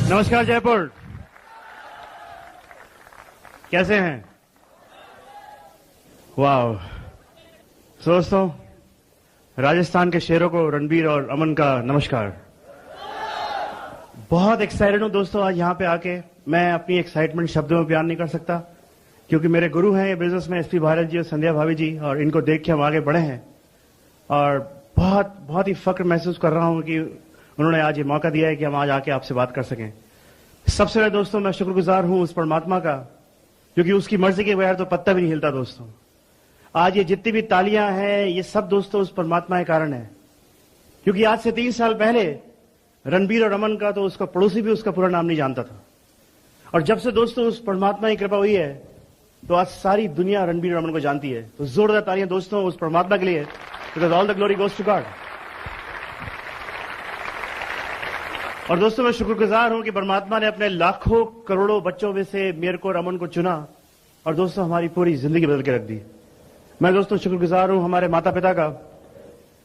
नमस्कार जयपुर, कैसे हैं? वाह दोस्तों, राजस्थान के शेरों को रणबीर और अमन का नमस्कार। बहुत एक्साइटेड हूं दोस्तों आज यहां पे आके। मैं अपनी एक्साइटमेंट शब्दों में बयान नहीं कर सकता क्योंकि मेरे गुरु हैं ये बिजनेस में एसपी भारत जी और संध्या भाभी जी, और इनको देख के हम आगे बढ़े हैं और बहुत ही फक्र महसूस कर रहा हूं कि उन्होंने आज ये मौका दिया है कि हम आज आके आपसे बात कर सकें। सबसे पहले दोस्तों मैं शुक्रगुजार हूं उस परमात्मा का क्योंकि उसकी मर्जी के बगैर तो पत्ता भी नहीं हिलता दोस्तों। आज ये जितनी भी तालियां हैं ये सब दोस्तों उस परमात्मा के कारण है, क्योंकि आज से 3 साल पहले रणबीर और अमन का तो उसका पड़ोसी भी उसका पूरा नाम नहीं जानता था, और जब से दोस्तों उस परमात्मा की कृपा हुई है तो आज सारी दुनिया रणबीर और अमन को जानती है। तो जोरदार तालियां दोस्तों उस परमात्मा के लिए, because all the glory goes to God. और दोस्तों मैं शुक्रगुजार हूं कि परमात्मा ने अपने लाखों करोड़ों बच्चों में से मेरे को और अमन को चुना और दोस्तों हमारी पूरी जिंदगी बदल के रख दी। मैं दोस्तों शुक्रगुजार हूं हमारे माता पिता का,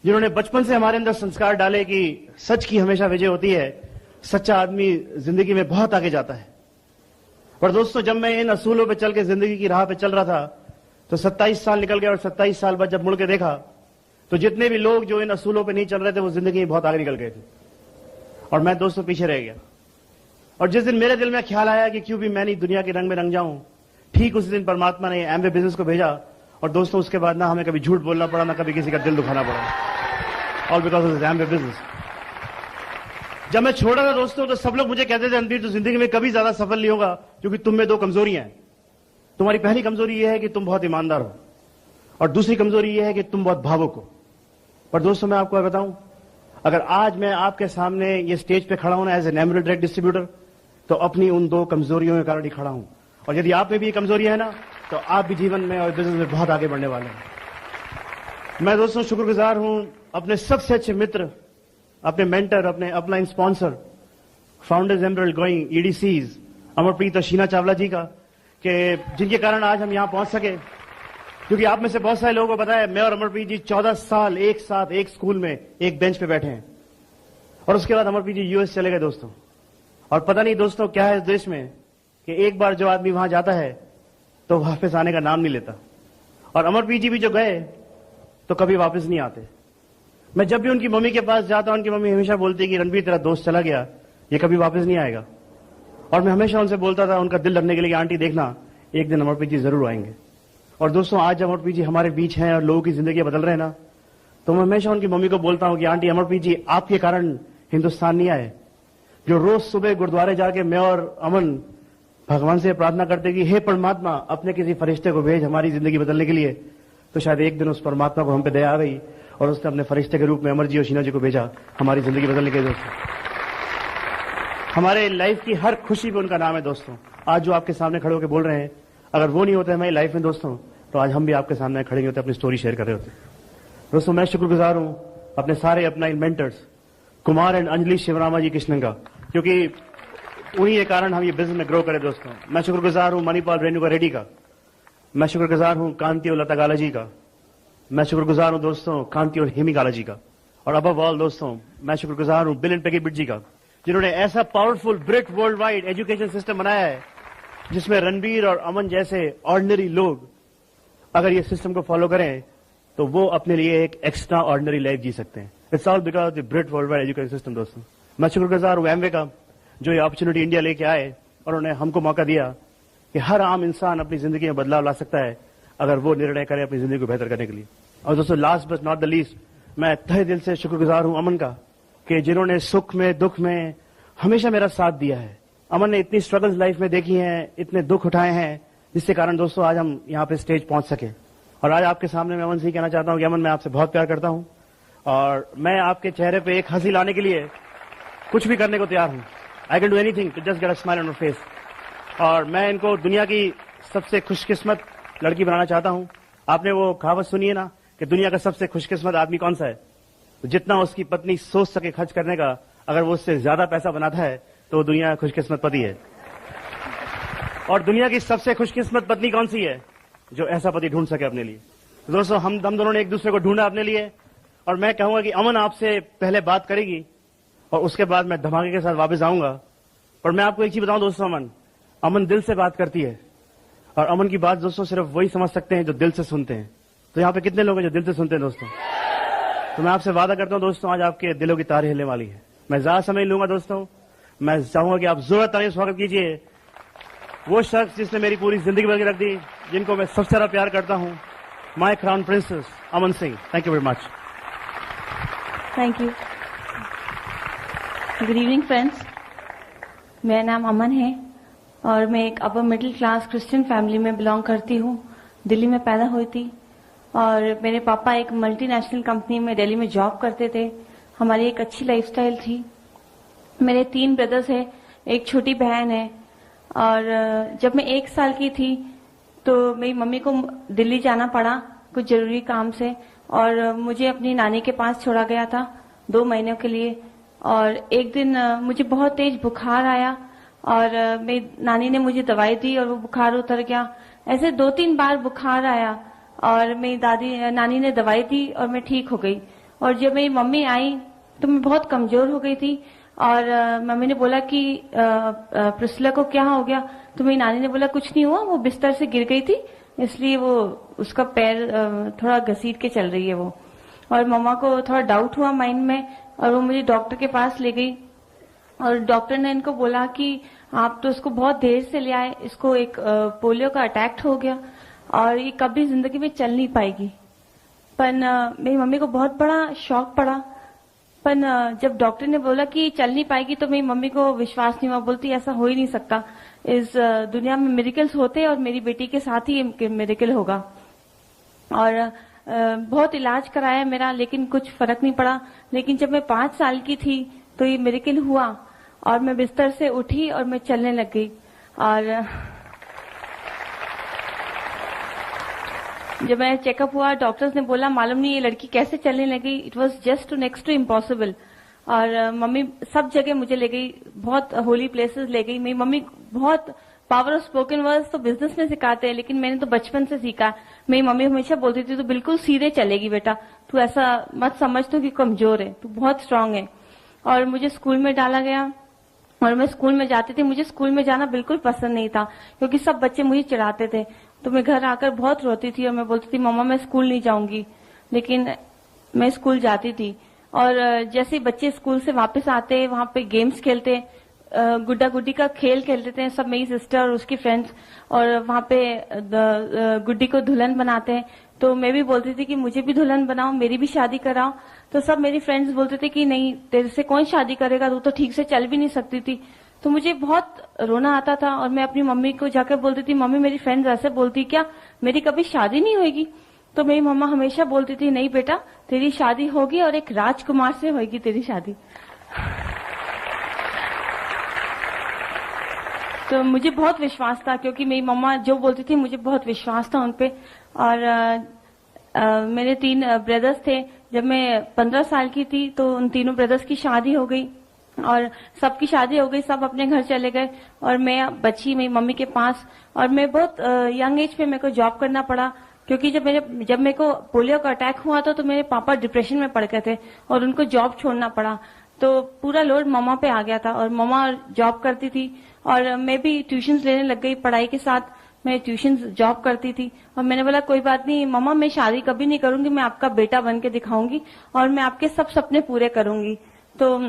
जिन्होंने बचपन से हमारे अंदर संस्कार डाले कि सच की हमेशा विजय होती है, सच्चा आदमी जिंदगी में बहुत आगे जाता है। और दोस्तों जब मैं इन असूलों पे चल के जिंदगी की राह पे चल रहा था तो 27 साल निकल गए, और 27 साल बाद जब मुड़ के देखा तो जितने भी लोग जो इन असूलों पे नहीं चल रहे थे वो जिंदगी में बहुत आगे निकल गए थे और मैं दोस्तों पीछे रह गया। और जिस दिन मेरे दिल में ख्याल आया कि क्यों भी मैं नहीं दुनिया के रंग में रंग जाऊं, ठीक उसी दिन परमात्मा ने एमवे बिजनेस को भेजा। और दोस्तों उसके बाद ना हमें कभी झूठ बोलना पड़ा, ना कभी किसी का दिल दुखाना पड़ा, all because of Amway business. जब मैं छोड़ा था दोस्तों तो सब लोग मुझे कहते थे रणबीर तो जिंदगी में कभी ज्यादा सफल नहीं होगा क्योंकि तुम में 2 कमजोरियां हैं। तुम्हारी पहली कमजोरी यह है कि तुम बहुत ईमानदार हो, और दूसरी कमजोरी यह है कि तुम बहुत भावुक हो। पर दोस्तों मैं आपको बताऊं, अगर आज मैं आपके सामने ये स्टेज पे खड़ा हूं ना as an emerald direct distributor, तो अपनी उन 2 कमजोरियों के कारण ही खड़ा हूं। और यदि आप में भी ये कमजोरी है ना तो आप भी जीवन में और बिजनेस में बहुत आगे बढ़ने वाले हैं। मैं दोस्तों शुक्रगुजार हूं अपने सबसे अच्छे मित्र, अपने मेंटर, अपने upline sponsor, founders emerald going EDCs Amarpreet और शीना चावला जी का, कि जिनके कारण आज हम यहां पहुंच सके। क्योंकि आप में से बहुत सारे लोगों को पता है मैं और अमरप्रीत जी 14 साल एक साथ एक स्कूल में एक बेंच पे बैठे हैं, और उसके बाद अमरप्रीत जी यूएस चले गए दोस्तों। और पता नहीं दोस्तों क्या है इस देश में कि एक बार जो आदमी वहां जाता है तो वापस आने का नाम नहीं लेता, और अमरप्रीत जी भी जो गए तो कभी वापस नहीं आते। मैं जब भी उनकी मम्मी के पास जाता हूं, उनकी मम्मी हमेशा बोलती है कि रणबीर तेरा दोस्त चला गया, ये कभी वापस नहीं आएगा। और मैं हमेशा उनसे बोलता था उनका दिल लगने के लिए, आंटी देखना एक दिन अमरप्रीत जी जरूर आएंगे। और दोस्तों आज अमरप्रीत जी हमारे बीच हैं और लोगों की जिंदगी बदल रहे हैं ना, तो मैं हमेशा उनकी मम्मी को बोलता हूं कि आंटी अमरप्रीत जी आपके कारण हिंदुस्तान नहीं आए। जो रोज सुबह गुरुद्वारे जाके मैं और अमन भगवान से प्रार्थना करते कि हे परमात्मा अपने किसी फरिश्ते को भेज हमारी जिंदगी बदलने के लिए, तो शायद एक दिन उस परमात्मा को हम पे दया आ गई और उसने अपने फरिश्ते के रूप में अमर जी और शीना जी को भेजा हमारी जिंदगी बदलने के लिए। दोस्तों हमारे लाइफ की हर खुशी पे उनका नाम है दोस्तों। आज जो आपके सामने खड़े होकर बोल रहे हैं, अगर वो नहीं होते हमारी लाइफ में दोस्तों तो आज हम भी आपके सामने खड़े नहीं होते, अपनी स्टोरी शेयर कर रहे होते। दोस्तों मैं शुक्रगुजार हूं अपने सारे अपना मेंटर्स कुमार एंड अंजलि शिवरामा जी कृष्णन का, क्योंकि उन्हीं के कारण हम ये बिजनेस में ग्रो करें दोस्तों। मैं शुक्रगुजार हूं मणिपाल रेणुका रेड्डी का, मैं शुक्रगुजार हूं कांति और लता गाला जी का, मैं शुक्रगुजार हूं दोस्तों कांति और हेमी गाला जी का, और अबव ऑल दोस्तों मैं शुक्रगुजार हूं Bill and Peggy Britt ji का, जिन्होंने ऐसा powerful Britt worldwide education system बनाया है जिसमें रणबीर और अमन जैसे ऑर्डिनरी लोग अगर ये सिस्टम को फॉलो करें तो वो अपने लिए एक एक्स्ट्रा ऑर्डिनरी लाइफ जी सकते हैं। It's all because the Britt worldwide education system. दोस्तों मैं शुक्रगुजार हूं एमवे का, जो ये अपॉर्चुनिटी इंडिया लेके आए और उन्होंने हमको मौका दिया कि हर आम इंसान अपनी जिंदगी में बदलाव ला सकता है अगर वो निर्णय करे अपनी जिंदगी को बेहतर करने के लिए। और दोस्तों last but not the least, मैं तहे दिल से शुक्रगुजार हूं अमन का कि जिन्होंने सुख में दुख में हमेशा मेरा साथ दिया है। अमन ने इतनी स्ट्रगल्स लाइफ में देखी हैं, इतने दुख उठाए हैं, जिसके कारण दोस्तों आज हम यहाँ पे स्टेज पहुंच सके। और आज आपके सामने मैं अमन से कहना चाहता हूं कि अमन मैं आपसे बहुत प्यार करता हूं और मैं आपके चेहरे पे एक हंसी लाने के लिए कुछ भी करने को तैयार हूं। I can do anything to just get a smile on your face. और मैं इनको दुनिया की सबसे खुशकिस्मत लड़की बनाना चाहता हूं। आपने वो कहावत सुनी है ना कि दुनिया का सबसे खुशकिस्मत आदमी कौन सा है? तो जितना उसकी पत्नी सोच सके खर्च करने का, अगर वो उससे ज्यादा पैसा बनाता है तो दुनिया का खुशकिस्मत पति है। और दुनिया की सबसे खुशकिस्मत पत्नी कौन सी है? जो ऐसा पति ढूंढ सके अपने लिए। तो दोस्तों हम दोनों ने एक दूसरे को ढूंढा अपने लिए, और मैं कहूंगा कि अमन आपसे पहले बात करेगी और उसके बाद मैं धमाके के साथ वापस आऊंगा। और मैं आपको एक चीज बताऊं दोस्तों, अमन दिल से बात करती है, और अमन की बात दोस्तों सिर्फ वही समझ सकते हैं जो दिल से सुनते हैं। तो यहाँ पे कितने लोग हैं जो दिल से सुनते हैं दोस्तों? तो मैं आपसे वादा करता हूं दोस्तों, आज आपके दिलों की तारें हिलने वाली है। मैं ज्यादा समय लूंगा दोस्तों, मैं चाहूंगा कि आप जोरदार तालियों से स्वागत कीजिए वो शख्स जिसने मेरी पूरी जिंदगी बदल के रख दी, जिनको मैं सबसे ज्यादा प्यार करता हूं, my crown princess Aman Singh. Thank you very much. Thank you. Good evening friends, मेरा नाम अमन है और मैं एक upper middle class Christian family में बिलोंग करती हूँ। दिल्ली में पैदा हुई थी और मेरे पापा एक मल्टीनेशनल कंपनी में दिल्ली में जॉब करते थे। हमारी एक अच्छी लाइफस्टाइल थी। मेरे 3 ब्रदर्स हैं, एक छोटी बहन है। और जब मैं 1 साल की थी तो मेरी मम्मी को दिल्ली जाना पड़ा कुछ जरूरी काम से, और मुझे अपनी नानी के पास छोड़ा गया था 2 महीनों के लिए। और एक दिन मुझे बहुत तेज बुखार आया और मेरी नानी ने मुझे दवाई दी और वो बुखार उतर गया। ऐसे 2-3 बार बुखार आया और मेरी नानी ने दवाई दी और मैं ठीक हो गई। और जब मेरी मम्मी आई तो मैं बहुत कमजोर हो गई थी और मम्मी ने बोला कि प्रिस्ला को क्या हो गया? तो मेरी नानी ने बोला कुछ नहीं हुआ, वो बिस्तर से गिर गई थी, इसलिए वो उसका पैर थोड़ा घसीट के चल रही है वो। और मम्मा को थोड़ा डाउट हुआ माइंड में और वो मुझे डॉक्टर के पास ले गई और डॉक्टर ने इनको बोला कि आप तो इसको बहुत देर से ले आए, इसको एक पोलियो का अटैक हो गया और ये कभी जिंदगी में चल नहीं पाएगी। पर मेरी मम्मी को बहुत बड़ा शॉक पड़ा। पर जब डॉक्टर ने बोला कि चल नहीं पाएगी तो मेरी मम्मी को विश्वास नहीं हुआ। बोलती ऐसा हो ही नहीं सकता, इस दुनिया में मिरेकल्स होते हैं और मेरी बेटी के साथ ही मिरेकल होगा। और बहुत इलाज कराया मेरा, लेकिन कुछ फर्क नहीं पड़ा। लेकिन जब मैं 5 साल की थी तो ये मिरेकल हुआ और मैं बिस्तर से उठी और मैं चलने लग गई। और जब मैं चेकअप हुआ, डॉक्टर्स ने बोला मालूम नहीं ये लड़की कैसे चलने लगी, it was just next to impossible. और मम्मी सब जगह मुझे ले गई, बहुत होली प्लेसेस ले गई। मेरी मम्मी बहुत पावर ऑफ स्पोकन वर्ड्स तो बिजनेस में सिखाते हैं, लेकिन मैंने तो बचपन से सीखा। मेरी मम्मी हमेशा बोलती थी तू बिल्कुल सीधे चलेगी बेटा, तू ऐसा मत समझ तू कि कमजोर है, तू बहुत स्ट्रांग है। और मुझे स्कूल में डाला गया और मैं स्कूल में जाती थी। मुझे स्कूल में जाना बिल्कुल पसंद नहीं था क्योंकि सब बच्चे मुझे चिढ़ाते थे। तो मैं घर आकर बहुत रोती थी और मैं बोलती थी मम्मा मैं स्कूल नहीं जाऊंगी, लेकिन मैं स्कूल जाती थी। और जैसे बच्चे स्कूल से वापस आते, वहां पे गेम्स खेलते, गुड्डा गुड्डी का खेल खेलते थे सब, मेरी सिस्टर और उसकी फ्रेंड्स, और वहां पे गुड्डी को दुल्हन बनाते हैं। तो मैं भी बोलती थी कि मुझे भी दुल्हन बनाओ, मेरी भी शादी कराओ। तो सब मेरी फ्रेंड्स बोलते थे कि नहीं तेरे से कौन शादी करेगा, तू तो ठीक से चल भी नहीं सकती थी। तो मुझे बहुत रोना आता था और मैं अपनी मम्मी को जाकर बोलती थी मम्मी मेरी फ्रेंड्स ऐसे बोलती क्या मेरी कभी शादी नहीं होगी? तो मेरी मम्मा हमेशा बोलती थी नहीं बेटा तेरी शादी होगी और एक राजकुमार से होगी तेरी शादी। तो मुझे बहुत विश्वास था क्योंकि मेरी मम्मा जो बोलती थी मुझे बहुत विश्वास था उनपे। और मेरे 3 ब्रदर्स थे। जब मैं 15 साल की थी तो उन तीनों ब्रदर्स की शादी हो गई और सबकी शादी हो गई, सब अपने घर चले गए और मैं बची मेरी मम्मी के पास। और मैं बहुत यंग एज पे मेरे को जॉब करना पड़ा क्योंकि जब मेरे को पोलियो का अटैक हुआ था तो मेरे पापा डिप्रेशन में पड़ गए थे और उनको जॉब छोड़ना पड़ा। तो पूरा लोड मम्मा पे आ गया था और मम्मा जॉब करती थी और मैं भी ट्यूशंस लेने लग गई। पढ़ाई के साथ मैं ट्यूशंस जॉब करती थी और मैंने बोला कोई बात नहीं मम्मा मैं शादी कभी नहीं करूंगी, मैं आपका बेटा बन के दिखाऊंगी और मैं आपके सब सपने पूरे करूंगी। तो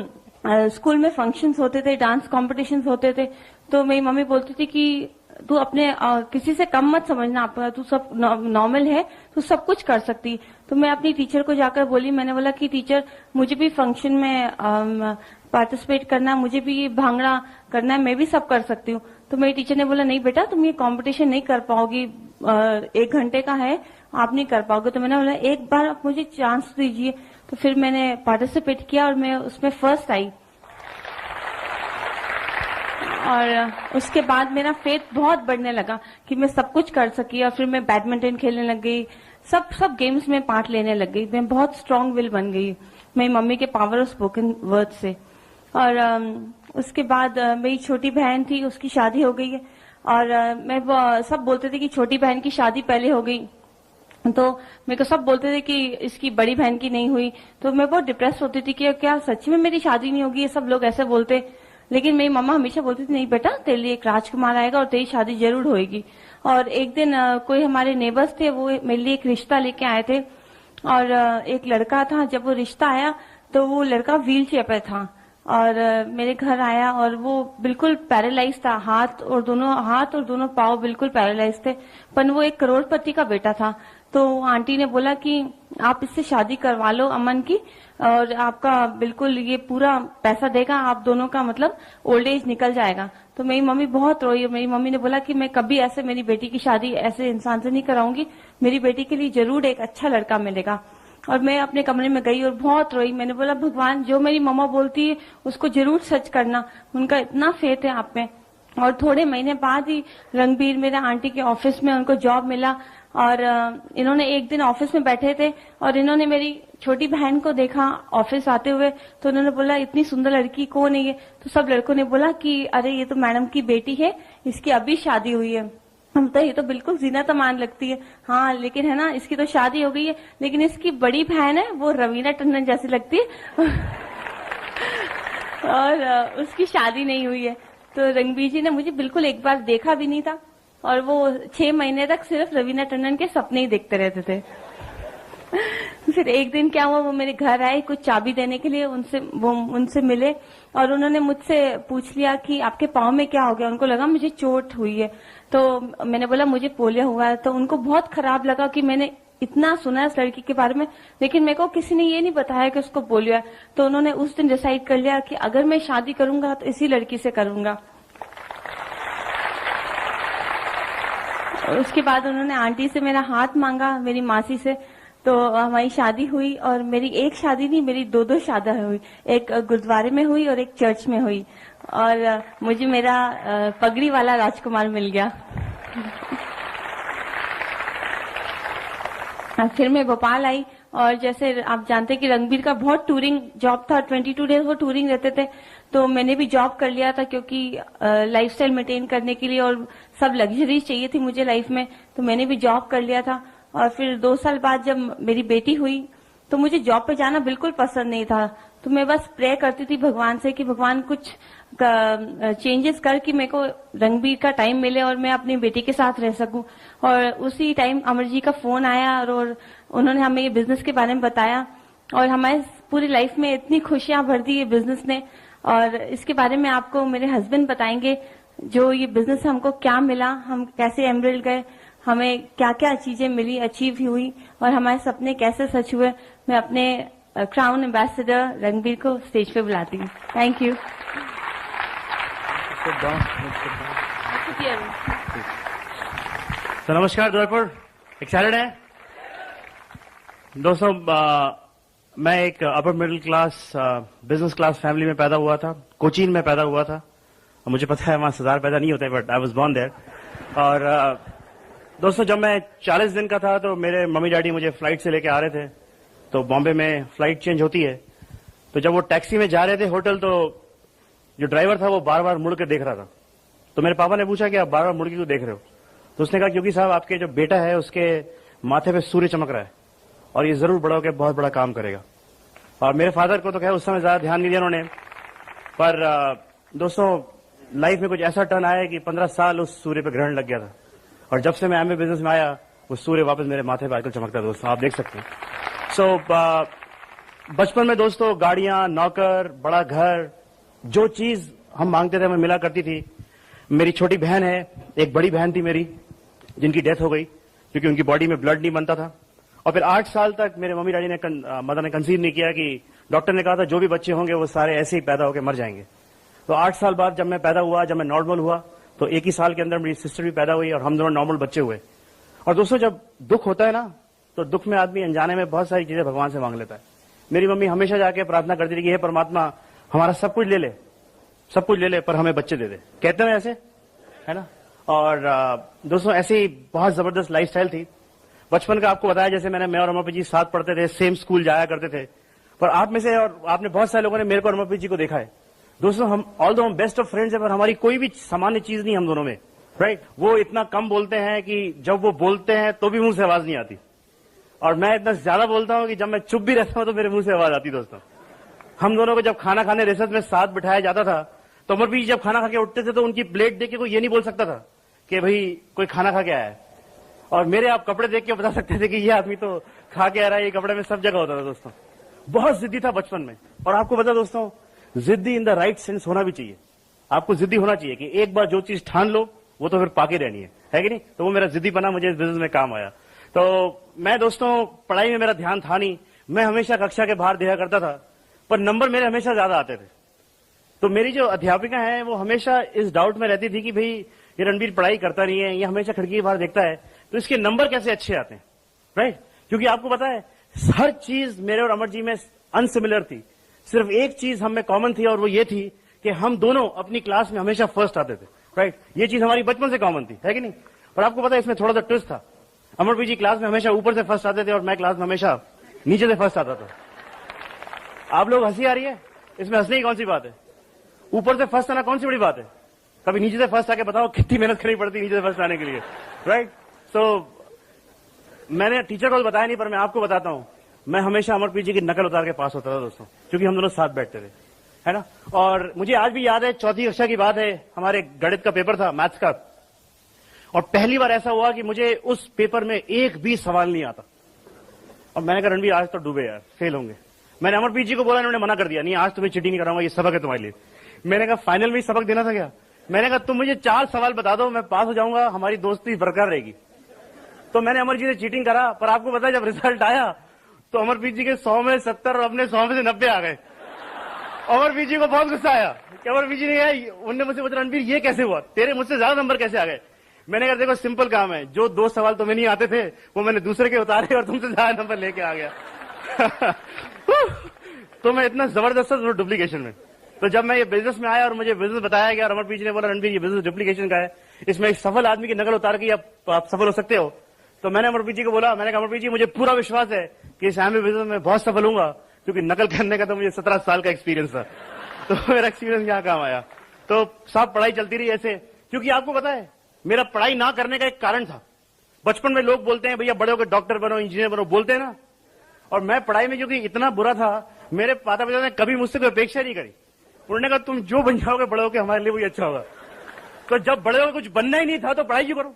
स्कूल में फंक्शंस होते थे, डांस कॉम्पिटिशन्स होते थे, तो मेरी मम्मी बोलती थी कि तू अपने किसी से कम मत समझना, आप तू सब नॉर्मल है, तू सब कुछ कर सकती। तो मैं अपनी टीचर को जाकर बोली, मैंने बोला कि टीचर मुझे भी फंक्शन में पार्टिसिपेट करना, मुझे भी भांगड़ा करना है, मैं भी सब कर सकती हूँ। तो मेरी टीचर ने बोला नहीं बेटा तुम ये कंपटीशन नहीं कर पाओगी, 1 घंटे का है, आप नहीं कर पाओगे। तो मैंने बोला एक बार आप मुझे चांस दीजिए। तो फिर मैंने पार्टिसिपेट किया और मैं उसमें फर्स्ट आई। और उसके बाद मेरा फेथ बहुत बढ़ने लगा कि मैं सब कुछ कर सकी और फिर मैं बैडमिंटन खेलने लग गई, सब गेम्स में पार्ट लेने लग गई। मैं बहुत स्ट्रांग विल बन गई मेरी मम्मी के पावर ऑफ स्पोकन वर्ड से। और उसके बाद मेरी छोटी बहन थी, उसकी शादी हो गई है और मैं सब बोलते थे कि छोटी बहन की शादी पहले हो गई, तो मेरे को सब बोलते थे कि इसकी बड़ी बहन की नहीं हुई। तो मैं बहुत डिप्रेस होती थी कि क्या सच में मेरी शादी नहीं होगी, ये सब लोग ऐसे बोलते। लेकिन मेरी मम्मा हमेशा बोलती थी नहीं बेटा तेरे लिए एक राजकुमार आएगा और तेरी शादी जरूर होएगी। और एक दिन कोई हमारे नेबर्स थे, वो मेरे लिए एक रिश्ता लेके आए थे और एक लड़का था। जब वो रिश्ता आया तो वो लड़का व्हील चेयर पे था और मेरे घर आया और वो बिल्कुल पैरालाइज था, हाथ और दोनों पाँव बिल्कुल पैरालाइज थे, पर वो एक करोड़पति का बेटा था। तो आंटी ने बोला कि आप इससे शादी करवा लो अमन की और आपका बिल्कुल ये पूरा पैसा देगा, आप दोनों का मतलब ओल्ड एज निकल जाएगा। तो मेरी मम्मी बहुत रोई और मेरी मम्मी ने बोला कि मैं कभी ऐसे मेरी बेटी की शादी ऐसे इंसान से नहीं कराऊंगी, मेरी बेटी के लिए जरूर एक अच्छा लड़का मिलेगा। और मैं अपने कमरे में गई और बहुत रोई। मैंने बोला भगवान जो मेरी मम्मा बोलती है उसको जरूर सच करना, उनका इतना फेथ है आप में। और थोड़े महीने बाद ही रणबीर मेरे आंटी के ऑफिस में उनको जॉब मिला और इन्होंने एक दिन ऑफिस में बैठे थे और इन्होंने मेरी छोटी बहन को देखा ऑफिस आते हुए, तो उन्होंने बोला इतनी सुंदर लड़की कौन है ये? तो सब लड़कों ने बोला कि अरे ये तो मैडम की बेटी है, इसकी अभी शादी हुई है। हम तो ये तो बिल्कुल जीना तमान लगती है। हाँ लेकिन है ना, इसकी तो शादी हो गई है, लेकिन इसकी बड़ी बहन है वो रवीना टंडन जैसी लगती है और उसकी शादी नहीं हुई है। तो रणबीर जी ने मुझे बिल्कुल एक बार देखा भी नहीं था और वो 6 महीने तक सिर्फ रवीना टंडन के सपने ही देखते रहते थे। फिर एक दिन क्या हुआ, वो मेरे घर आए कुछ चाबी देने के लिए, उनसे मिले और उन्होंने मुझसे पूछ लिया कि आपके पाँव में क्या हो गया। उनको लगा मुझे चोट हुई है, तो मैंने बोला मुझे पोलियो हुआ है। तो उनको बहुत खराब लगा कि मैंने इतना सुना है इस लड़की के बारे में, लेकिन मेरे को किसी ने ये नहीं बताया कि उसको पोलियो है। तो उन्होंने उस दिन डिसाइड कर लिया कि अगर मैं शादी करूंगा तो इसी लड़की से करूंगा। उसके बाद उन्होंने आंटी से मेरा हाथ मांगा, मेरी मासी से, तो हमारी शादी हुई। और मेरी एक शादी नहीं, मेरी 2 शादी हुई, एक गुरुद्वारे में हुई और एक चर्च में हुई और मुझे मेरा पगड़ी वाला राजकुमार मिल गया। फिर मैं भोपाल आई और जैसे आप जानते हैं कि रणबीर का बहुत टूरिंग जॉब था, 22 डेज वो टूरिंग रहते थे, तो मैंने भी जॉब कर लिया था क्योंकि लाइफस्टाइल मेंटेन करने के लिए और सब लग्जरी चाहिए थी मुझे लाइफ में, तो मैंने भी जॉब कर लिया था। और फिर 2 साल बाद जब मेरी बेटी हुई तो मुझे जॉब पे जाना बिल्कुल पसंद नहीं था, तो मैं बस प्रे करती थी भगवान से कि भगवान कुछ चेंजेस कर कि मेरे को रणबीर का टाइम मिले और मैं अपनी बेटी के साथ रह सकूं। और उसी टाइम अमर जी का फोन आया और उन्होंने हमें ये बिजनेस के बारे में बताया और हमारे पूरी लाइफ में इतनी खुशियां भर दी ये बिजनेस ने। और इसके बारे में आपको मेरे हस्बैंड बताएंगे जो ये बिजनेस हमको क्या मिला, हम कैसे एमरल्ड गए, हमें क्या क्या चीजें मिली, अचीव हुई और हमारे सपने कैसे सच हुए। मैं अपने क्राउन एम्बेसडर रणबीर को स्टेज पे बुलाती हूँ। Thank you. तो नमस्कार जयपुर, एक्साइटेड है दोस्तों? मैं एक upper middle class business class family में पैदा हुआ था, कोचीन में पैदा हुआ था। और मुझे पता है वहां सरदार पैदा नहीं होते, but I was born there. और दोस्तों जब मैं 40 दिन का था तो मेरे मम्मी डैडी मुझे फ्लाइट से लेके आ रहे थे, तो बॉम्बे में फ्लाइट चेंज होती है, तो जब वो टैक्सी में जा रहे थे होटल, तो जो ड्राइवर था वो बार बार मुड़ के देख रहा था। तो मेरे पापा ने पूछा कि आप बार बार मुड़ के क्यों देख रहे हो? तो उसने कहा क्योंकि साहब आपके जो बेटा है उसके माथे पे सूर्य चमक रहा है और ये जरूर बड़ा होकर बहुत बड़ा काम करेगा। और मेरे फादर को तो क्या उस समय ज्यादा ध्यान नहीं दिया उन्होंने, पर दोस्तों लाइफ में कुछ ऐसा टर्न आया कि 15 साल उस सूर्य पे ग्रहण लग गया था और जब से मैं एमवे बिजनेस में आया वो सूर्य वापस मेरे माथे पे आजकल चमकता है दोस्तों, आप देख सकते हैं। सो बचपन में दोस्तों गाड़ियां, नौकर, बड़ा घर, जो चीज हम मांगते थे हमें मिला करती थी। मेरी छोटी बहन है, एक बड़ी बहन थी मेरी जिनकी डेथ हो गई क्योंकि उनकी बॉडी में ब्लड नहीं बनता था। और फिर 8 साल तक मेरे मम्मी डैडी ने मदर ने कंसीव नहीं किया कि डॉक्टर ने कहा था जो भी बच्चे होंगे वो सारे ऐसे ही पैदा होकर मर जाएंगे। तो 8 साल बाद जब मैं पैदा हुआ, जब मैं नॉर्मल हुआ, तो एक ही साल के अंदर मेरी सिस्टर भी पैदा हुई और हम दोनों नॉर्मल बच्चे हुए। और दोस्तों जब दुख होता है ना, तो दुख में आदमी अनजाने में बहुत सारी चीजें भगवान से मांग लेता है। मेरी मम्मी हमेशा जाके प्रार्थना करती थी कि हे परमात्मा हमारा सब कुछ ले ले, सब कुछ ले ले, पर हमें बच्चे दे दे। कहते हैं ऐसे, है ना? और दोस्तों ऐसी ही बहुत जबरदस्त लाइफस्टाइल थी। बचपन का आपको बताया, जैसे मैं और अमरप्रीत जी साथ पढ़ते थे, सेम स्कूल जाया करते थे। पर आप में से और आपने बहुत सारे लोगों ने मेरे को और अमरप्रीत जी को देखा है। दोस्तों हम ऑल्दो हम बेस्ट ऑफ फ्रेंड्स है, पर हमारी कोई भी सामान्य चीज नहीं हम दोनों में, राइट? वो इतना कम बोलते हैं कि जब वो बोलते हैं तो भी मुंह से आवाज नहीं आती, और मैं इतना ज्यादा बोलता हूं कि जब मैं चुप भी रहता हूं तो मेरे मुंह से आवाज आती। दोस्तों हम दोनों को जब खाना खाने रिसर्च में साथ बिठाया जाता था तो अमर पीजी जब खाना खा के उठते थे तो उनकी प्लेट देख के कोई ये नहीं बोल सकता था कि भाई कोई खाना खा के आया है। और मेरे आप कपड़े देख के बता सकते थे कि ये आदमी तो खा के आ रहा है, ये कपड़े में सब जगह होता था दोस्तों। बहुत जिद्दी था बचपन में। और आपको पता दोस्तों, जिद्दी इन द राइट सेंस होना भी चाहिए। आपको जिद्दी होना चाहिए कि एक बार जो चीज ठान लो वो तो फिर पाके रहनी है कि नहीं। तो वो मेरा जिद्दी बना, मुझे इस बिजनेस में काम आया। तो मैं दोस्तों, पढ़ाई में मेरा ध्यान था नहीं, मैं हमेशा कक्षा के बाहर देखा करता था, पर नंबर मेरे हमेशा ज्यादा आते थे। तो मेरी जो अध्यापिका है वो हमेशा इस डाउट में रहती थी कि भाई ये रणबीर पढ़ाई करता नहीं है, ये हमेशा खिड़की के बाहर देखता है, तो इसके नंबर कैसे अच्छे आते हैं, राइट। क्योंकि आपको पता है हर चीज मेरे और अमर जी में अनसिमिलर थी, सिर्फ एक चीज हम में कॉमन थी और वो ये थी कि हम दोनों अपनी क्लास में हमेशा फर्स्ट आते थे, राइट। ये चीज हमारी बचपन से कॉमन थी, है कि नहीं। और आपको पता है इसमें थोड़ा सा ट्विस्ट था। अमर जी क्लास में हमेशा ऊपर से फर्स्ट आते थे और मैं क्लास में हमेशा नीचे से फर्स्ट आता था। आप लोग हंसी आ रही है, इसमें हंसने की कौन सी बात है। ऊपर से फर्स्ट आना कौन सी बड़ी बात है। कभी नीचे से फर्स्ट आके बताओ कितनी मेहनत करनी पड़ती है नीचे से फर्स्ट आने के लिए, राइट। सो मैंने टीचर को बताया नहीं, पर मैं आपको बताता हूं, मैं हमेशा अमर पीजी की नकल उतार के पास होता था दोस्तों, क्योंकि हम दोनों साथ बैठते थे, है ना। और मुझे आज भी याद है, चौथी कक्षा की बात है, हमारे गणित का पेपर था, मैथ्स का। और पहली बार ऐसा हुआ कि मुझे उस पेपर में एक भी सवाल नहीं आता। और मैंने कहा रणबीर आज तो डूबे यार, फेल होंगे। मैंने अमर पीजी को बोला, इन्होंने मना कर दिया, नहीं आज तुम्हें चीटिंग नहीं कराऊंगा, ये सबक है तुम्हारे लिए। मैंने कहा फाइनल में सबक देना था क्या। मैंने कहा तुम मुझे 4 सवाल बता दो, मैं पास हो जाऊंगा, हमारी दोस्ती बरकरार रहेगी। तो मैंने अमर जी से चीटिंग करा, पर आपको पता है जब रिजल्ट आया तो अमर पीजी के 100 में 70 और अपने 100 में से 90 आ गए। अमर पीजी को बहुत गुस्सा आया कि अमर पीजी ने उनने मुझसे पूछा, रणबीर ये कैसे हुआ, तेरे मुझसे ज्यादा नंबर कैसे आ गए। मैंने कहा देखो सिंपल काम है, जो 2 सवाल तुम्हें नहीं आते थे वो मैंने दूसरे के उतारे और तुमसे ज्यादा नंबर लेके आ गया। तो मैं इतना जबरदस्त था डुप्लीकेशन में। तो जब मैं ये बिजनेस में आया और मुझे बिजनेस बताया गया और अमर पीजी ने बोला रणबीर ये बिजनेस डुप्लीकेशन का है, इसमें एक सफल आदमी की नकल उतार के आप सफल हो सकते हो। तो मैंने अमर पीजी को बोला, मैंने कहा अमर पीजी मुझे पूरा विश्वास है कि इस फैमिली बिजनेस में बहुत सफल होऊंगा, क्योंकि नकल करने का तो मुझे 17 साल का एक्सपीरियंस था। तो मेरा एक्सपीरियंस यहाँ काम आया। तो साहब पढ़ाई चलती रही ऐसे, क्योंकि आपको पता है मेरा पढ़ाई ना करने का एक कारण था। बचपन में लोग बोलते हैं भैया बड़े होकर डॉक्टर बनो, इंजीनियर बनो, बोलते हैं ना। और मैं पढ़ाई में क्योंकि इतना बुरा था, मेरे माता पिता ने कभी मुझसे कोई अपेक्षा नहीं करी। उन्होंने कहा तुम जो बन जाओगे बड़े होकर हमारे लिए वही अच्छा होगा। तो जब बड़े होकर कुछ बनना ही नहीं था तो पढ़ाई क्यों करो,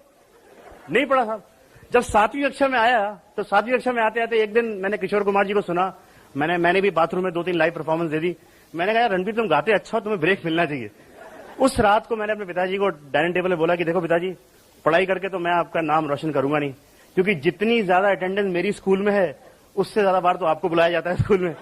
नहीं पढ़ा साहब। जब 7वीं कक्षा में आया तो 7वीं कक्षा में आते आते एक दिन मैंने किशोर कुमार जी को सुना। मैंने भी बाथरूम में 2-3 लाइव परफॉर्मेंस दे दी। मैंने कहा रणबीर तुम गाते अच्छा हो, तुम्हें ब्रेक मिलना चाहिए। उस रात को मैंने अपने पिताजी को डाइनिंग टेबल में बोला कि देखो पिताजी, पढ़ाई करके तो मैं आपका नाम रोशन करूंगा नहीं, क्योंकि जितनी ज्यादा अटेंडेंस मेरी स्कूल में है उससे ज्यादा बार तो आपको बुलाया जाता है स्कूल में।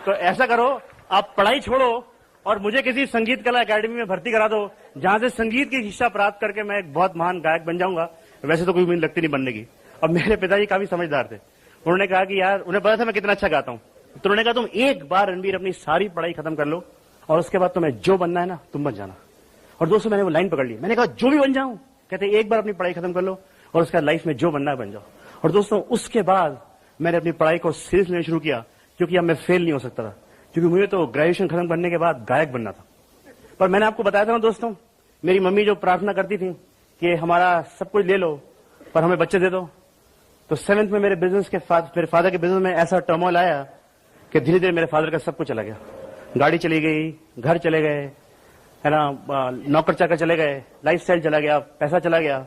तो ऐसा करो, आप पढ़ाई छोड़ो और मुझे किसी संगीत कला एकेडमी में भर्ती करा दो, जहां से संगीत की शिक्षा प्राप्त करके मैं एक बहुत महान गायक बन जाऊंगा। वैसे तो कोई उम्मीद लगती नहीं बनने की। अब मेरे पिताजी काफी समझदार थे, उन्होंने कहा कि यार, उन्हें पता था मैं कितना अच्छा गाता हूं, तो उन्होंने कहा तुम एक बार रणबीर अपनी सारी पढ़ाई खत्म कर लो और उसके बाद तुम्हें जो बनना है ना तुम बन जाना। और दोस्तों मैंने वो लाइन पकड़ ली। मैंने कहा जो भी बन जाऊं, कहते एक बार अपनी पढ़ाई खत्म कर लो और उसका लाइफ में जो बनना है बन जाओ। और दोस्तों उसके बाद मैंने अपनी पढ़ाई को सीरियस लेना शुरू किया, क्योंकि अब मैं फेल नहीं हो सकता था, क्योंकि मुझे तो ग्रेजुएशन खत्म करने के बाद गायक बनना था। पर मैंने आपको बताया था ना दोस्तों, मेरी मम्मी जो प्रार्थना करती थी कि हमारा सब कुछ ले लो पर हमें बच्चे दे दो। तो 7th में मेरे फादर के बिजनेस में ऐसा टर्मोइल आया कि धीरे धीरे मेरे फादर का सब कुछ चला गया। गाड़ी चली गई, घर चले गए, है ना, नौकर चाकर चले गए, लाइफस्टाइल चला गया, पैसा चला गया।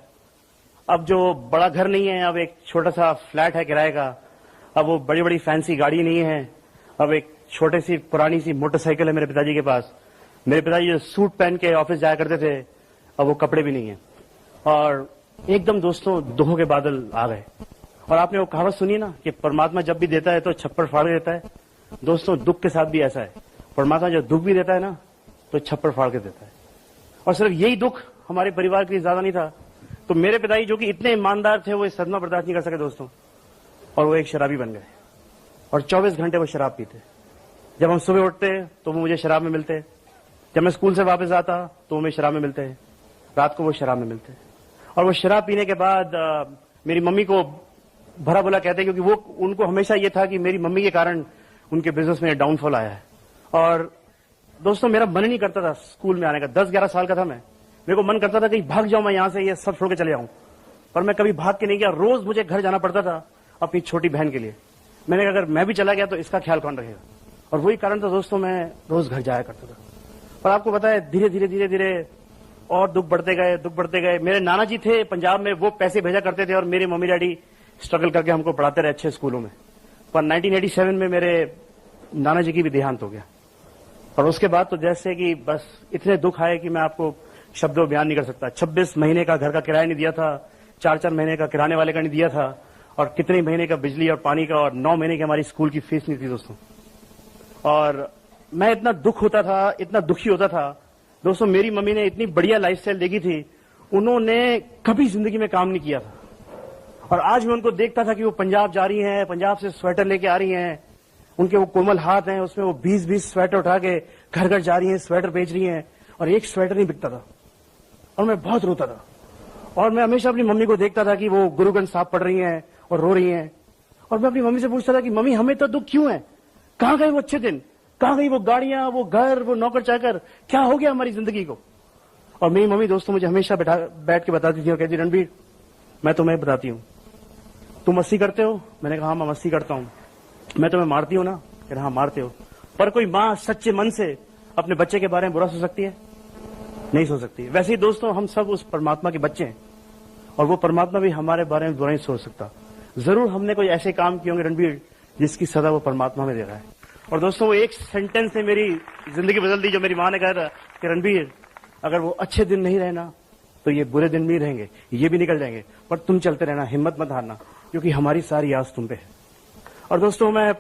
अब जो बड़ा घर नहीं है, अब एक छोटा सा फ्लैट है किराए का। अब वो बड़ी बड़ी फैंसी गाड़ी नहीं है, अब एक छोटी सी पुरानी सी मोटरसाइकिल है मेरे पिताजी के पास। मेरे पिताजी जो सूट पहन के ऑफिस जाया करते थे, अब वो कपड़े भी नहीं है। और एकदम दोस्तों दुखों के बादल आ गए। और आपने वो कहावत सुनी ना कि परमात्मा जब भी देता है तो छप्पर फाड़ देता है। दोस्तों दुख के साथ भी ऐसा है, परमात्मा जब दुख भी देता है ना तो छप्पर फाड़ के देता है। और सिर्फ यही दुख हमारे परिवार के लिए ज्यादा नहीं था। तो मेरे पिताजी जो कि इतने ईमानदार थे, वो इस सदमा बर्दाश्त नहीं कर सके दोस्तों, और वो एक शराबी बन गए। और 24 घंटे वो शराब पीते। जब हम सुबह उठते तो वो मुझे शराब में मिलते, जब मैं स्कूल से वापस आता तो वो मुझे शराब में मिलते, रात को वो शराब में मिलते। और वो शराब पीने के बाद मेरी मम्मी को भरा बुरा कहते, क्योंकि वो उनको हमेशा ये था कि मेरी मम्मी के कारण उनके बिजनेस में डाउनफॉल आया है। और दोस्तों मेरा मन नहीं करता था स्कूल में आने का। 10-11 साल का था मैं, मेरे को मन करता था कि भाग जाऊं मैं यहां से, ये सब छोड़ के चले आऊं, पर मैं कभी भाग के नहीं गया। रोज मुझे घर जाना पड़ता था अपनी छोटी बहन के लिए। मैंने कहा अगर मैं भी चला गया तो इसका ख्याल कौन रखेगा। और वही कारण था दोस्तों, मैं रोज घर जाया करता था। और आपको पता है धीरे धीरे धीरे धीरे और दुख बढ़ते गए। मेरे नाना जी थे पंजाब में, वो पैसे भेजा करते थे और मेरे मम्मी डैडी स्ट्रगल करके हमको पढ़ाते रहे अच्छे स्कूलों में। पर 1987 में मेरे नाना जी की भी देहांत हो गया। और उसके बाद तो जैसे कि बस इतने दुख आए कि मैं आपको शब्दों बयान नहीं कर सकता। 26 महीने का घर का किराया नहीं दिया था, 4-4 महीने का किराने वाले का नहीं दिया था, और कितने महीने का बिजली और पानी का, और 9 महीने की हमारी स्कूल की फीस नहीं थी दोस्तों। और मैं इतना दुख होता था, इतना दुखी होता था दोस्तों। मेरी मम्मी ने इतनी बढ़िया लाइफस्टाइल देखी थी, उन्होंने कभी जिंदगी में काम नहीं किया था। और आज मैं उनको देखता था कि वो पंजाब जा रही हैं, पंजाब से स्वेटर लेके आ रही हैं, उनके वो कोमल हाथ हैं, उसमें वो 20-20 स्वेटर उठा के घर घर जा रही हैं, स्वेटर बेच रही हैं, और एक स्वेटर नहीं बिकता था। और मैं बहुत रोता था। और मैं हमेशा अपनी मम्मी को देखता था कि वो गुरु ग्रंथ साहब पढ़ रही हैं और रो रही हैं। और मैं अपनी मम्मी से पूछता था कि मम्मी हमें तो दुख क्यों है, कहां गए वो अच्छे दिन, कहां गई वो गाड़ियां, वो घर, वो नौकर चाकर, क्या हो गया हमारी जिंदगी को। और मेरी मम्मी दोस्तों मुझे हमेशा बैठ के बताती थी और कहती, रणबीर मैं तुम्हें बताती हूँ, तुम मस्ती करते हो? मैंने कहा हाँ मैं मस्ती करता हूँ। मैं तुम्हें मारती हूँ ना? कह रहा हाँ मारते हो। पर कोई माँ सच्चे मन से अपने बच्चे के बारे में बुरा सोच सकती है? नहीं सोच सकती। वैसे ही दोस्तों हम सब उस परमात्मा के बच्चे हैं, और वो परमात्मा भी हमारे बारे में बुरा नहीं सोच सकता। जरूर हमने कोई ऐसे काम किए होंगे रणबीर जिसकी सजा वो परमात्मा में दे रहा है। और दोस्तों वो एक सेंटेंस ने मेरी जिंदगी बदल दी, जो मेरी माँ ने कहा था कि रणबीर अगर वो अच्छे दिन नहीं रहे ना तो ये बुरे दिन भी रहेंगे, ये भी निकल जाएंगे, पर तुम चलते रहना, हिम्मत मत हारना, क्योंकि हमारी सारी आस तुम पे है। और दोस्तों मैं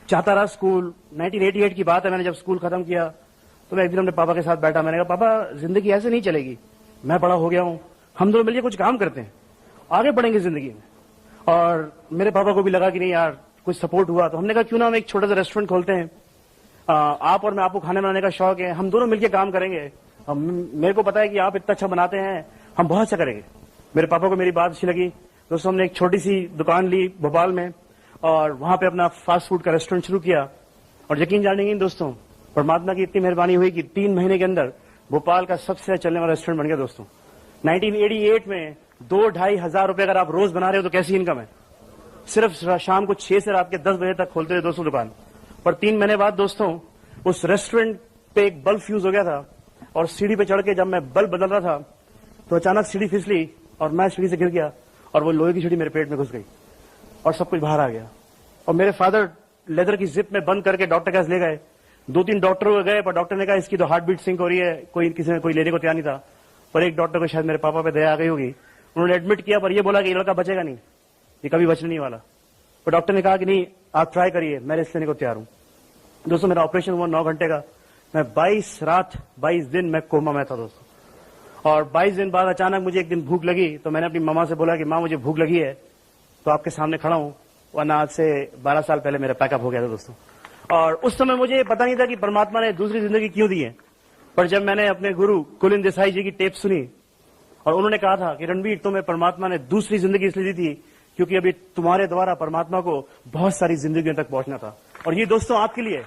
चाहता रहा स्कूल, 1988 की बात है, मैंने जब स्कूल खत्म किया तो मैं एक दिन अपने पापा के साथ बैठा। मैंने कहा पापा जिंदगी ऐसे नहीं चलेगी, मैं बड़ा हो गया हूं, हम दोनों मिलकर कुछ काम करते हैं, आगे बढ़ेंगे जिंदगी में। और मेरे पापा को भी लगा कि नहीं यार कुछ सपोर्ट हुआ, तो हमने कहा क्यों ना हम एक छोटा सा रेस्टोरेंट खोलते हैं, आप और मैं, आपको खाने बनाने का शौक है, हम दोनों मिलकर काम करेंगे, मेरे को पता है कि आप इतना अच्छा बनाते हैं, हम बहुत अच्छा करेंगे। मेरे पापा को मेरी बात अच्छी लगी दोस्तों। हमने एक छोटी सी दुकान ली भोपाल में और वहां पे अपना फास्ट फूड का रेस्टोरेंट शुरू किया। और यकीन जानेंगे दोस्तों, परमात्मा की इतनी मेहरबानी हुई कि 3 महीने के अंदर भोपाल का सबसे चलने वाला रेस्टोरेंट बन गया दोस्तों। 1988 में 2-2.5 हजार रुपए अगर आप रोज बना रहे हो तो कैसी इनकम है। सिर्फ शाम को 6 से रात के 10 बजे तक खोलते थे दोस्तों दुकान। पर 3 महीने बाद दोस्तों उस रेस्टोरेंट पे एक बल्ब फ्यूज हो गया था, और सीढ़ी पे चढ़ के जब मैं बल्ब बदल रहा था तो अचानक सीढ़ी फिसली और मैं सीढ़ी से गिर गया, और वो लोहे की सीढ़ी मेरे पेट में घुस गई और सब कुछ बाहर आ गया। और मेरे फादर लेदर की जिप में बंद करके डॉक्टर के पास ले गए। 2-3 डॉक्टर गए, पर डॉक्टर ने कहा इसकी तो हार्ट बीट सिंक हो रही है, किसी ने कोई लेने को तैयार नहीं था। पर एक डॉक्टर को शायद मेरे पापा पे दया आ गई होगी, उन्होंने एडमिट किया, पर ये बोला कि ये लड़का बचेगा नहीं, ये कभी बचने नहीं वाला। पर डॉक्टर ने कहा कि नहीं आप ट्राई करिए, मैं रिस्क लेने को तैयार हूं। दोस्तों मेरा ऑपरेशन हुआ 9 घंटे का, मैं 22 रात 22 दिन मैं कोमा में था दोस्तों। और 22 दिन बाद अचानक मुझे एक दिन भूख लगी, तो मैंने अपनी मामा से बोला कि माँ मुझे भूख लगी है तो आपके सामने खड़ा हूं, वरना आज से 12 साल पहले मेरा पैकअप हो गया था दोस्तों। और उस समय मुझे पता नहीं था कि परमात्मा ने दूसरी जिंदगी क्यों दी है। पर जब मैंने अपने गुरु कुलिन देसाई जी की टेप सुनी और उन्होंने कहा था कि रणबीर तुम्हें परमात्मा ने दूसरी जिंदगी इसलिए दी थी क्योंकि अभी तुम्हारे द्वारा परमात्मा को बहुत सारी जिंदगियों तक पहुंचना था। और ये दोस्तों आपके लिए,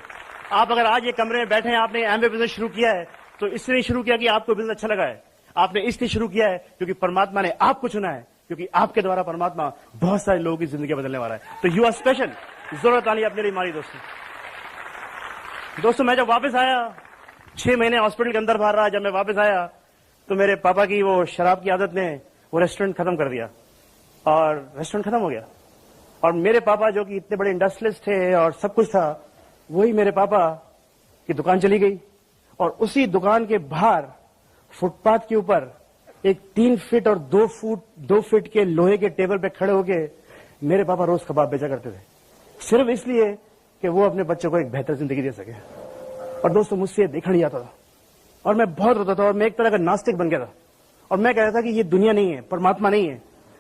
आप अगर आज ये कमरे में बैठे हैं, आपने एमवे बिजनेस शुरू किया है तो इससे नहीं शुरू किया कि आपको बिजनेस अच्छा लगा है, आपने इसलिए शुरू किया है क्योंकि परमात्मा ने आपको चुना है, क्योंकि आपके द्वारा परमात्मा बहुत सारे लोगों की जिंदगी बदलने वाला है। तो यू आर स्पेशल। जरूरत आनी अपने लिए मारी दोस्तों। मैं जब वापस आया, 6 महीने हॉस्पिटल के अंदर बाहर रहा, जब मैं वापस आया तो मेरे पापा की वो शराब की आदत ने वो रेस्टोरेंट खत्म कर दिया और रेस्टोरेंट खत्म हो गया। और मेरे पापा जो कि इतने बड़े इंडस्ट्रियलिस्ट थे और सब कुछ था, वही मेरे पापा की दुकान चली गई। और उसी दुकान के बाहर फुटपाथ के ऊपर एक 3 फीट और 2 फीट के लोहे के टेबल पे खड़े होके मेरे पापा रोज कबाब बेचा करते थे, सिर्फ इसलिए कि वो अपने बच्चों को एक बेहतर जिंदगी दे सके। और दोस्तों मुझसे देखा नहीं जाता था और मैं बहुत रोता था और मैं एक तरह का नास्तिक बन गया था। और मैं कह रहा था कि ये दुनिया नहीं है, परमात्मा नहीं है,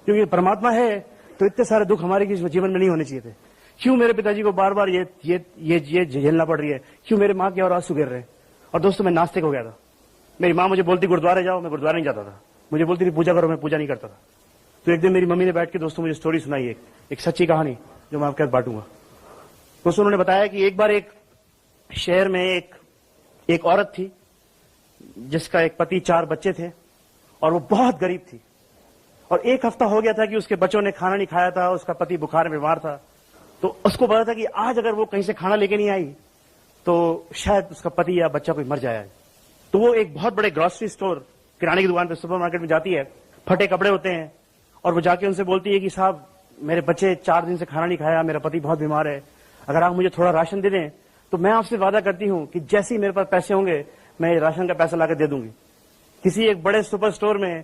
क्योंकि परमात्मा है तो इतने सारे दुख हमारे जीवन में नहीं होने चाहिए थे। क्यों मेरे पिताजी को बार बार ये झेलना पड़ रही है, क्यों मेरे माँ के और आंसू गिर रहे हैं। और दोस्तों मैं नास्तिक हो गया था। मेरी माँ मुझे बोलती गुरुद्वारे जाओ, मैं गुरुद्वारे नहीं जाता था। मुझे बोलती थी पूजा करो, मैं पूजा नहीं करता था। तो एक दिन मेरी मम्मी ने बैठ के दोस्तों मुझे स्टोरी सुनाई, एक सच्ची कहानी जो मैं आपके साथ बांटूंगा। दोस्तों उन्होंने बताया कि एक बार एक शहर में एक औरत थी जिसका एक पति 4 बच्चे थे और वो बहुत गरीब थी। और 1 हफ्ता हो गया था कि उसके बच्चों ने खाना नहीं खाया था, उसका पति बुखार में बीमार था। तो उसको पता था कि आज अगर वो कहीं से खाना लेके नहीं आई तो शायद उसका पति या बच्चा कोई मर जाया है। तो वो एक बहुत बड़े ग्रोसरी स्टोर, किराने की दुकान पे, सुपरमार्केट में जाती है, फटे कपड़े होते हैं, और वो जाके उनसे बोलती है कि साहब मेरे बच्चे 4 दिन से खाना नहीं खाया, मेरा पति बहुत बीमार है, अगर आप मुझे थोड़ा राशन दे दें तो मैं आपसे वादा करती हूं कि जैसे ही मेरे पास पैसे होंगे मैं राशन का पैसा लाकर दे दूंगी। किसी एक बड़े सुपर स्टोर में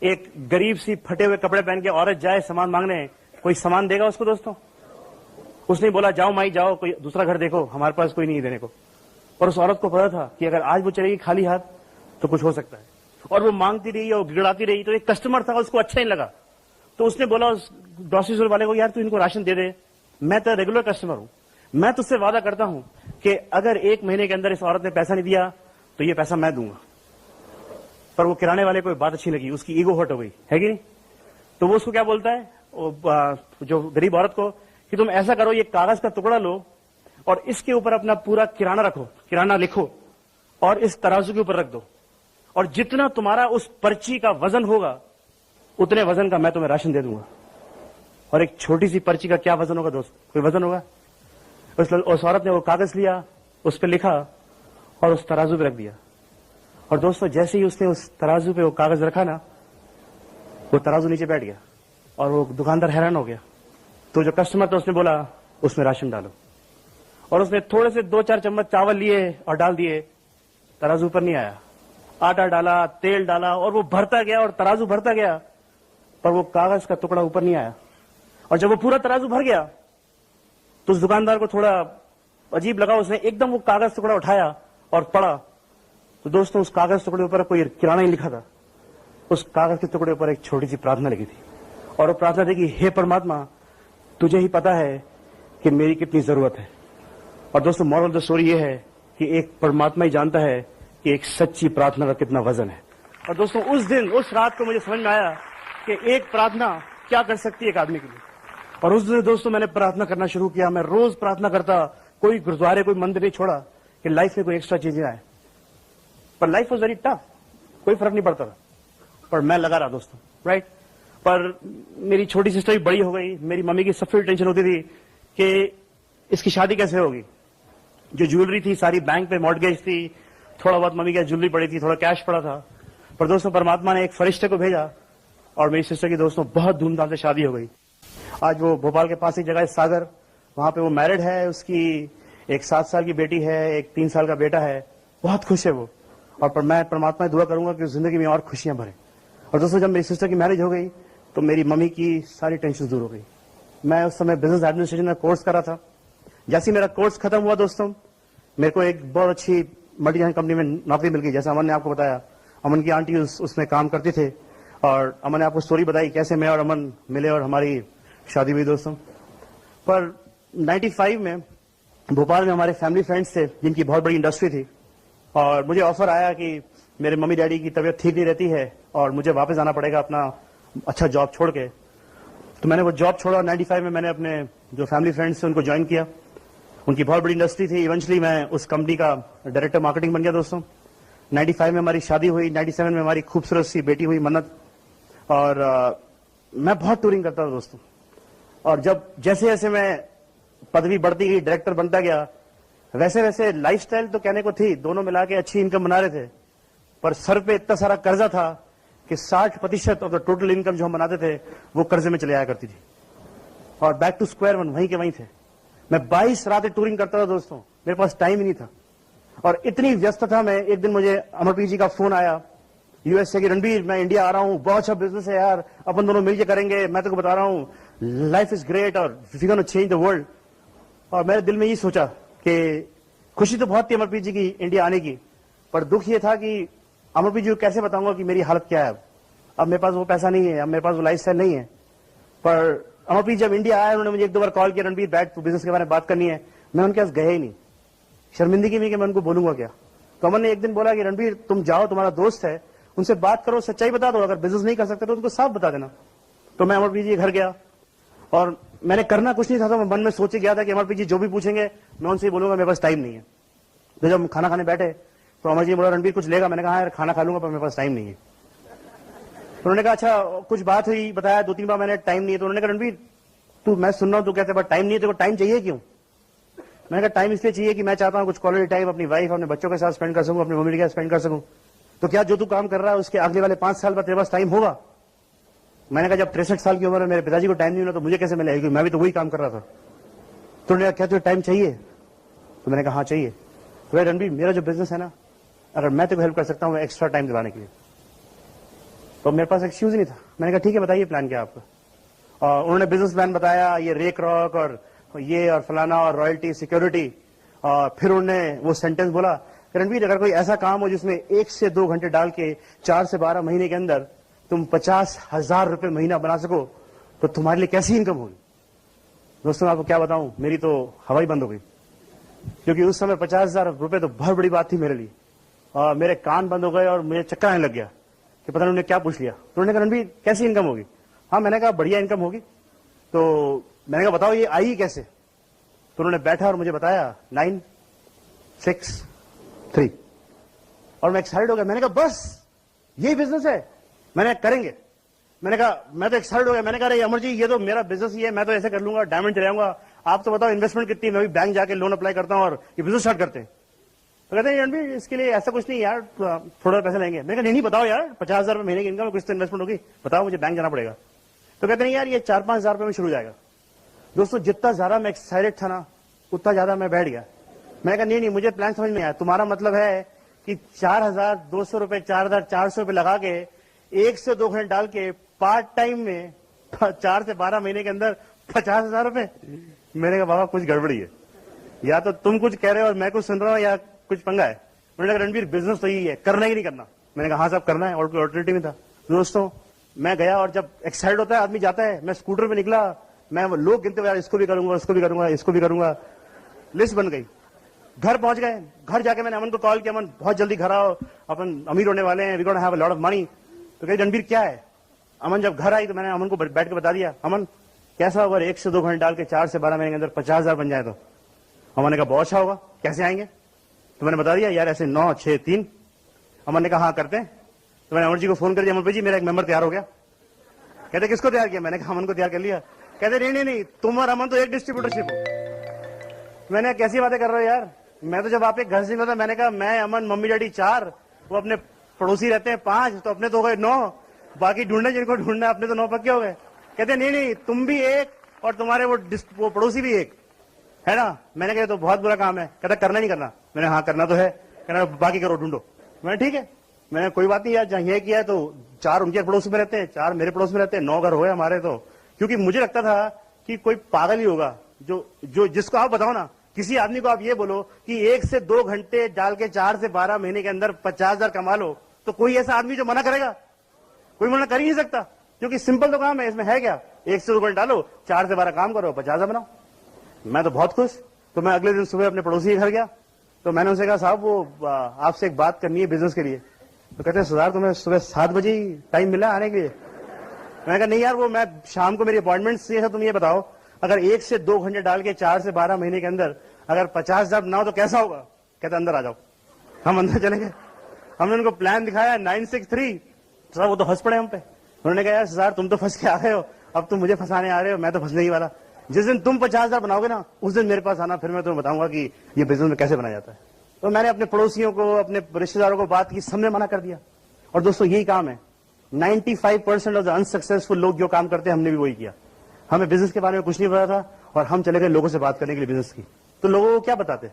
एक गरीब सी फटे हुए कपड़े पहन के औरत जाए सामान मांगने, कोई सामान देगा उसको दोस्तों? उसने बोला जाओ माई जाओ, कोई दूसरा घर देखो, हमारे पास कोई नहीं देने को। और उस औरत को पता था कि अगर आज वो चलेगी खाली हाथ तो कुछ हो सकता है, और वो मांगती रही और गिड़ाती रही। तो एक कस्टमर था, उसको अच्छा नहीं लगा, तो उसने बोला उस ग्रोसरी स्टोर वाले को, यार तू इनको राशन दे दे, मैं तो रेगुलर कस्टमर हूं, मैं तुझसे वादा करता हूं कि अगर 1 महीने के अंदर इस औरत ने पैसा नहीं दिया तो ये पैसा मैं दूंगा। पर वो किराने वाले को बात अच्छी लगी, उसकी ईगो हर्ट हो गई, है कि नहीं? तो वो उसको क्या बोलता है, जो गरीब औरत को, कि तुम ऐसा करो, ये कागज का टुकड़ा लो और इसके ऊपर अपना पूरा किराना रखो, किराना लिखो, और इस तराजू के ऊपर रख दो, और जितना तुम्हारा उस पर्ची का वजन होगा उतने वजन का मैं तुम्हें राशन दे दूंगा। और एक छोटी सी पर्ची का क्या वजन होगा दोस्त? कोई वजन होगा? उस औरत ने वो कागज लिया, उस पर लिखा और उस तराजू पे रख दिया। और दोस्तों जैसे ही उसने उस तराजू पे वो कागज रखा ना, वो तराजू नीचे बैठ गया और वो दुकानदार हैरान हो गया। तो जो कस्टमर था उसने बोला उसमें राशन डालो, और उसने थोड़े से 2-4 चम्मच चावल लिए और डाल दिए, तराजू पर नहीं आया। आटा डाला, तेल डाला, और वो भरता गया और तराजू भरता गया, पर वो कागज का टुकड़ा ऊपर नहीं आया। और जब वो पूरा तराजू भर गया तो उस दुकानदार को थोड़ा अजीब लगा, उसने एकदम वो कागज टुकड़ा उठाया और पढ़ा। तो दोस्तों उस कागज टुकड़े ऊपर कोई किराना ही लिखा था, उस कागज के टुकड़े ऊपर एक छोटी सी प्रार्थना लिखी थी, और वो प्रार्थना थी कि हे परमात्मा, तुझे ही पता है कि मेरी कितनी जरूरत है। और दोस्तों मॉरल ऑफ द स्टोरी ये है कि एक परमात्मा ही जानता है कि एक सच्ची प्रार्थना का कितना वजन है। और दोस्तों उस दिन, उस रात को मुझे समझ में आया कि एक प्रार्थना क्या कर सकती है एक आदमी के लिए। और उस दिन दोस्तों मैंने प्रार्थना करना शुरू किया। मैं रोज प्रार्थना करता, कोई गुरुद्वारे, कोई मंदिर नहीं छोड़ा कि लाइफ में कोई एक्स्ट्रा चीजें आए। पर लाइफ वॉज वेरी टफ, कोई फर्क नहीं पड़ता था, पर मैं लगा रहा दोस्तों, राइट। पर मेरी छोटी सिस्टर भी बड़ी हो गई, मेरी मम्मी की सबसे टेंशन होती थी कि इसकी शादी कैसे होगी। जो ज्वेलरी थी सारी बैंक पे मॉर्टगेज थी, थोड़ा बहुत मम्मी की ज्वेलरी पड़ी थी, थोड़ा कैश पड़ा था। पर दोस्तों परमात्मा ने एक फरिश्ते को भेजा और मेरी सिस्टर की दोस्तों बहुत धूमधाम से शादी हो गई। आज वो भोपाल के पास एक जगह है सागर, वहां पे वो मैरिड है, उसकी एक 7 साल की बेटी है, एक 3 साल का बेटा है, बहुत खुश है वो। और पर मैं परमात्मा से दुआ करूंगा कि जिंदगी में और खुशियां भरे। और दोस्तों जब मेरी सिस्टर की मैरिज हो गई तो मेरी मम्मी की सारी टेंशन दूर हो गई। मैं उस समय बिजनेस एडमिनिस्ट्रेशन में कोर्स कर रहा था। जैसे मेरा कोर्स खत्म हुआ दोस्तों, मेरे को एक बहुत अच्छी मल्टीनेशनल कंपनी में नौकरी मिल गई। जैसा अमन ने आपको बताया, अमन की आंटी उसमें काम करते थे, और अमन ने आपको स्टोरी बताई कैसे मैं और अमन मिले और हमारी शादी हुई दोस्तों। पर 95 में भोपाल में हमारे फैमिली फ्रेंड्स थे जिनकी बहुत बड़ी इंडस्ट्री थी, और मुझे ऑफर आया कि मेरे मम्मी डैडी की तबीयत ठीक नहीं रहती है और मुझे वापस आना पड़ेगा अपना अच्छा जॉब छोड़ के। तो मैंने वो जॉब छोड़ा। 95 में मैंने अपने जो फैमिली फ्रेंड्स थे उनको ज्वाइन किया। उनकी बहुत बड़ी इंडस्ट्री थी। इवेंचुअली मैं उस कंपनी का डायरेक्टर मार्केटिंग बन गया दोस्तों। 95 में हमारी शादी हुई, 97 में हमारी खूबसूरत सी बेटी हुई मन्नत। और मैं बहुत टूरिंग करता था दोस्तों। और जब जैसे जैसे मैं पदवी बढ़ती गई, डायरेक्टर बनता गया, वैसे वैसे लाइफस्टाइल तो कहने को थी, दोनों मिला के अच्छी इनकम बना रहे थे, पर सर पे इतना सारा कर्जा था कि 60% ऑफ द टोटल इनकम जो हम बनाते थे वो कर्जे में चले आया करती थी। और बैक टू स्क्वायर वन वहीं के वहीं थे। मैं 22 रातें टूरिंग करता था दोस्तों, मेरे पास टाइम ही नहीं था। और इतनी व्यस्त था मैं, एक दिन मुझे अमरप्रीत जी का फोन आया यूएस से कि रणबीर मैं इंडिया आ रहा हूं, बहुत अच्छा बिजनेस है यार, अपन दोनों मिलकर करेंगे, मैं तेको बता रहा हूं लाइफ इज ग्रेट और we gonna change the world. और मेरे दिल में ये सोचा कि खुशी तो बहुत थी अमरप्रीत जी की इंडिया आने की, पर दुख ये था कि अमरप्रीत जी को कैसे बताऊंगा कि मेरी हालत क्या है। अब मेरे पास वो पैसा नहीं है, अब मेरे पास वो लाइफ स्टाइल नहीं है। पर अमरप्रीत जब इंडिया आया, उन्होंने मुझे 1-2 बार कॉल किया, रणबीर बैठ, तू बिजनेस के बारे में बात करनी है। मैं उनके पास गया ही नहीं, शर्मिंदगी में कि मैं उनको बोलूंगा क्या। तो अमन ने एक दिन बोला कि रणबीर तुम जाओ, तुम्हारा दोस्त है, उनसे बात करो, सच्चाई बता दो, अगर बिजनेस नहीं कर सकते तो उनको साफ बता देना। तो मैं अमरप्रीत जी के घर गया और मैंने करना कुछ नहीं था, तो मैं मन में सोचे गया था कि अमरप्रीत जी जो भी पूछेंगे मैं उनसे बोलूंगा मेरे पास टाइम नहीं है। तो जब खाना खाने बैठे तो अमर जी बोला रणबीर कुछ लेगा, मैंने कहा यार खाना खा लूंगा पर मेरे पास टाइम नहीं है। तो उन्होंने कहा अच्छा कुछ बात हुई, बताया 2-3 बार मैंने टाइम नहीं है। तो उन्होंने कहा रणबीर तू, मैं सुन रहा हूं तू कहते टाइम नहीं है, तेरे को टाइम चाहिए क्यों? मैंने कहा टाइम इसलिए चाहिए कि मैं चाहता हूं कुछ क्वालिटी टाइम अपनी वाइफ अपने बच्चों के साथ स्पेंड कर सकूं, अपनी मम्मी के साथ स्पेंड कर सकूं। तो क्या जो तू काम कर रहा है उसके अगले वाले 5 साल बाद तेरे पास टाइम होगा? मैंने कहा जब 63 साल की उम्र में मेरे पिताजी को टाइम नहीं मिला तो मुझे कैसे मिलेगा, क्योंकि मैं भी तो वही काम कर रहा था। तो उन्होंने कहा क्या तुझे टाइम चाहिए? तो मैंने कहा हाँ चाहिए। तो रणबीर मेरा जो बिजनेस है ना, अगर मैं तेको हेल्प कर सकता हूँ एक्स्ट्रा टाइम दिलाने के लिए, तो मेरे पास एक्सक्यूज नहीं था। मैंने कहा ठीक है बताइए प्लान क्या आपका। और उन्होंने बिजनेस प्लान बताया, ये रेक रॉक और ये और फलाना और रॉयल्टी सिक्योरिटी। और फिर उन्होंने वो सेंटेंस बोला, रणबीर अगर कोई ऐसा काम हो जिसमें 1 से 2 घंटे डाल के 4 से 12 महीने के अंदर तुम 50,000 रुपए महीना बना सको तो तुम्हारे लिए कैसी इनकम होगी? दोस्तों आपको क्या बताऊं, मेरी तो हवा ही बंद हो गई, क्योंकि उस समय 50,000 रुपए तो बहुत बड़ी बात थी मेरे लिए। और मेरे कान बंद हो गए और मुझे चक्कर आने लग गया कि पता नहीं उन्होंने क्या पूछ लिया। तो उन्होंने कहा रणबीर कैसी इनकम होगी? हाँ मैंने कहा बढ़िया इनकम होगी। तो मैंने कहा बताओ ये आई कैसे? तो उन्होंने बैठा और मुझे बताया 9, 6, 3। और मैं एक्साइटेड हो गया। मैंने कहा बस यही बिजनेस है, मैंने करेंगे। मैंने कहा मैं तो एक्साइटेड हो गया। मैंने कहा अरे अमर जी ये तो मेरा बिजनेस ही है, मैं तो ऐसे कर लूंगा, डायमंड चले जाऊंगा। आप तो बताओ इन्वेस्टमेंट कितनी, मैं भी बैंक जाके लोन अप्लाई करता हूं और ये बिजनेस स्टार्ट करते हैं। तो कहते हैं रणबीर इसके लिए ऐसा कुछ नहीं यार, थोड़ा पैसे लेंगे। मैंने कहा नहीं बताओ यार, 50,000 रुपए महीने की इनकम, कुछ तो इन्वेस्टमेंट होगी, बताओ मुझे बैंक जाना पड़ेगा। तो कहते हैं यार ये 4-5 हजार रुपए में शुरू हो जाएगा। दोस्तों जितना ज्यादा मैं एक्साइटेड था ना उतना ज्यादा मैं बैठ गया। मैंने कहा नहीं मुझे प्लान समझ में आया, तुम्हारा मतलब है कि 4,200 रुपए 4,400 रुपए लगा के 1 से 2 घंटे डाल के पार्ट टाइम में 4 से 12 महीने के अंदर 50,000 रुपए। मैंने कहा बाबा कुछ गड़बड़ी है, या तो तुम कुछ कह रहे हो और मैं कुछ सुन रहा हूँ या कुछ पंगा है। उन्होंने कहा रणबीर बिजनेस तो यही है, करना ही नहीं करना। मैंने कहा हाँ साहब करना है, और कोई ऑल्टरनेटिव नहीं था। दोस्तों मैं गया और जब एक्साइटेड होता है आदमी जाता है, मैं स्कूटर पे निकला, मैं वो लोग गिनते हुए यार इसको भी करूंगा, इसको भी करूंगा, इसको भी करूंगा, लिस्ट बन गई। घर पहुंच गए, घर जाके मैंने अमन को कॉल किया, अमन बहुत जल्दी घर आओ, अपन अमीर होने वाले हैं, we gonna have a lot of money. तो कही रणबीर क्या है? अमन जब घर आई तो मैंने अमन को बैठ के बता दिया, अमन कैसा होगा 1 से 2 घंटे डाल के 4 से 12 महीने के अंदर 50,000 बन जाए तो? अमन ने कहा बहुत अच्छा होगा, कैसे आएंगे? तो मैंने बता दिया यार ऐसे 9, 6, 3। अमन ने कहा हाँ करते हैं। तो मैंने अमर जी को फोन कर दिया, अमर भाई जी मेरा एक मेंबर तैयार हो गया। कहते किसको तैयार किया? मैंने कहा अमन को तैयार कर लिया। कहते नहीं तुम और अमन तो एक डिस्ट्रीब्यूटरशिप हो। मैंने कैसी बातें कर रहे हो यार, मैं तो जब आप एक घर से निकला था मैंने कहा मैं अमन मम्मी डैडी 4, वो अपने पड़ोसी रहते हैं 5, तो अपने तो हो गए 9, बाकी ढूंढने जिनको ढूंढना है अपने तो 9 पक्के हो गए। कहते नहीं तुम भी एक और तुम्हारे वो पड़ोसी भी एक है ना। मैंने कहा तो बहुत बुरा काम है। कहता करना नहीं करना? मैंने हाँ करना तो है। कहना बाकी करो ढूंढो। मैंने ठीक है, मैंने कोई बात नहीं यार, जहां ये किया तो 4 उनके पड़ोस में रहते हैं, 4 मेरे पड़ोस में रहते हैं, 9 घर हो गए हमारे। तो क्योंकि मुझे लगता था कि कोई पागल ही होगा जो जिसको आप बताओ ना, किसी आदमी को आप ये बोलो कि 1 से 2 घंटे डाल के 4 से 12 महीने के अंदर 50,000 कमा लो, तो कोई ऐसा आदमी जो मना करेगा? कोई मना कर ही नहीं सकता, क्योंकि सिंपल तो काम है, इसमें है क्या, 1 से 2 घंटे डालो, 4 से 12 काम करो, 50,000 बनाओ। मैं तो बहुत खुश। तो मैं अगले दिन सुबह अपने पड़ोसी के घर गया, तो मैंने उनसे कहा साहब वो आपसे एक बात करनी है बिजनेस के लिए। तो कहते हैं सरदार तुम्हें सुबह 7 बजे ही टाइम मिला आने के लिए? मैंने कहा नहीं यार वो मैं शाम को मेरी अपॉइंटमेंट से है। तुम ये बताओ अगर 1 से 2 घंटे डाल के 4 से 12 महीने के अंदर अगर 50,000 बनाओ तो कैसा होगा? कहते अंदर आ जाओ। हम अंदर चले गए, हमने उनको प्लान दिखाया 963। सर वो तो हंस पड़े हम पे। उन्होंने कहा यार सर तुम तो फंस के आ रहे हो, अब तुम मुझे फंसाने आ रहे हो, मैं तो फंसने ही वाला। जिस दिन तुम 50,000 बनाओगे ना उस दिन मेरे पास आना, फिर मैं तुम्हें बताऊंगा कि ये बिजनेस में कैसे बनाया जाता है। तो मैंने अपने पड़ोसियों को अपने रिश्तेदारों को बात की, सबने मना कर दिया। और दोस्तों यही काम है, 95% ऑफ द अनसक्सेसफुल लोग जो काम करते हैं हमने भी वही किया। हमें बिजनेस के बारे में कुछ नहीं पता था और हम चले गए लोगों से बात करने के लिए बिजनेस की। तो लोगों को क्या बताते?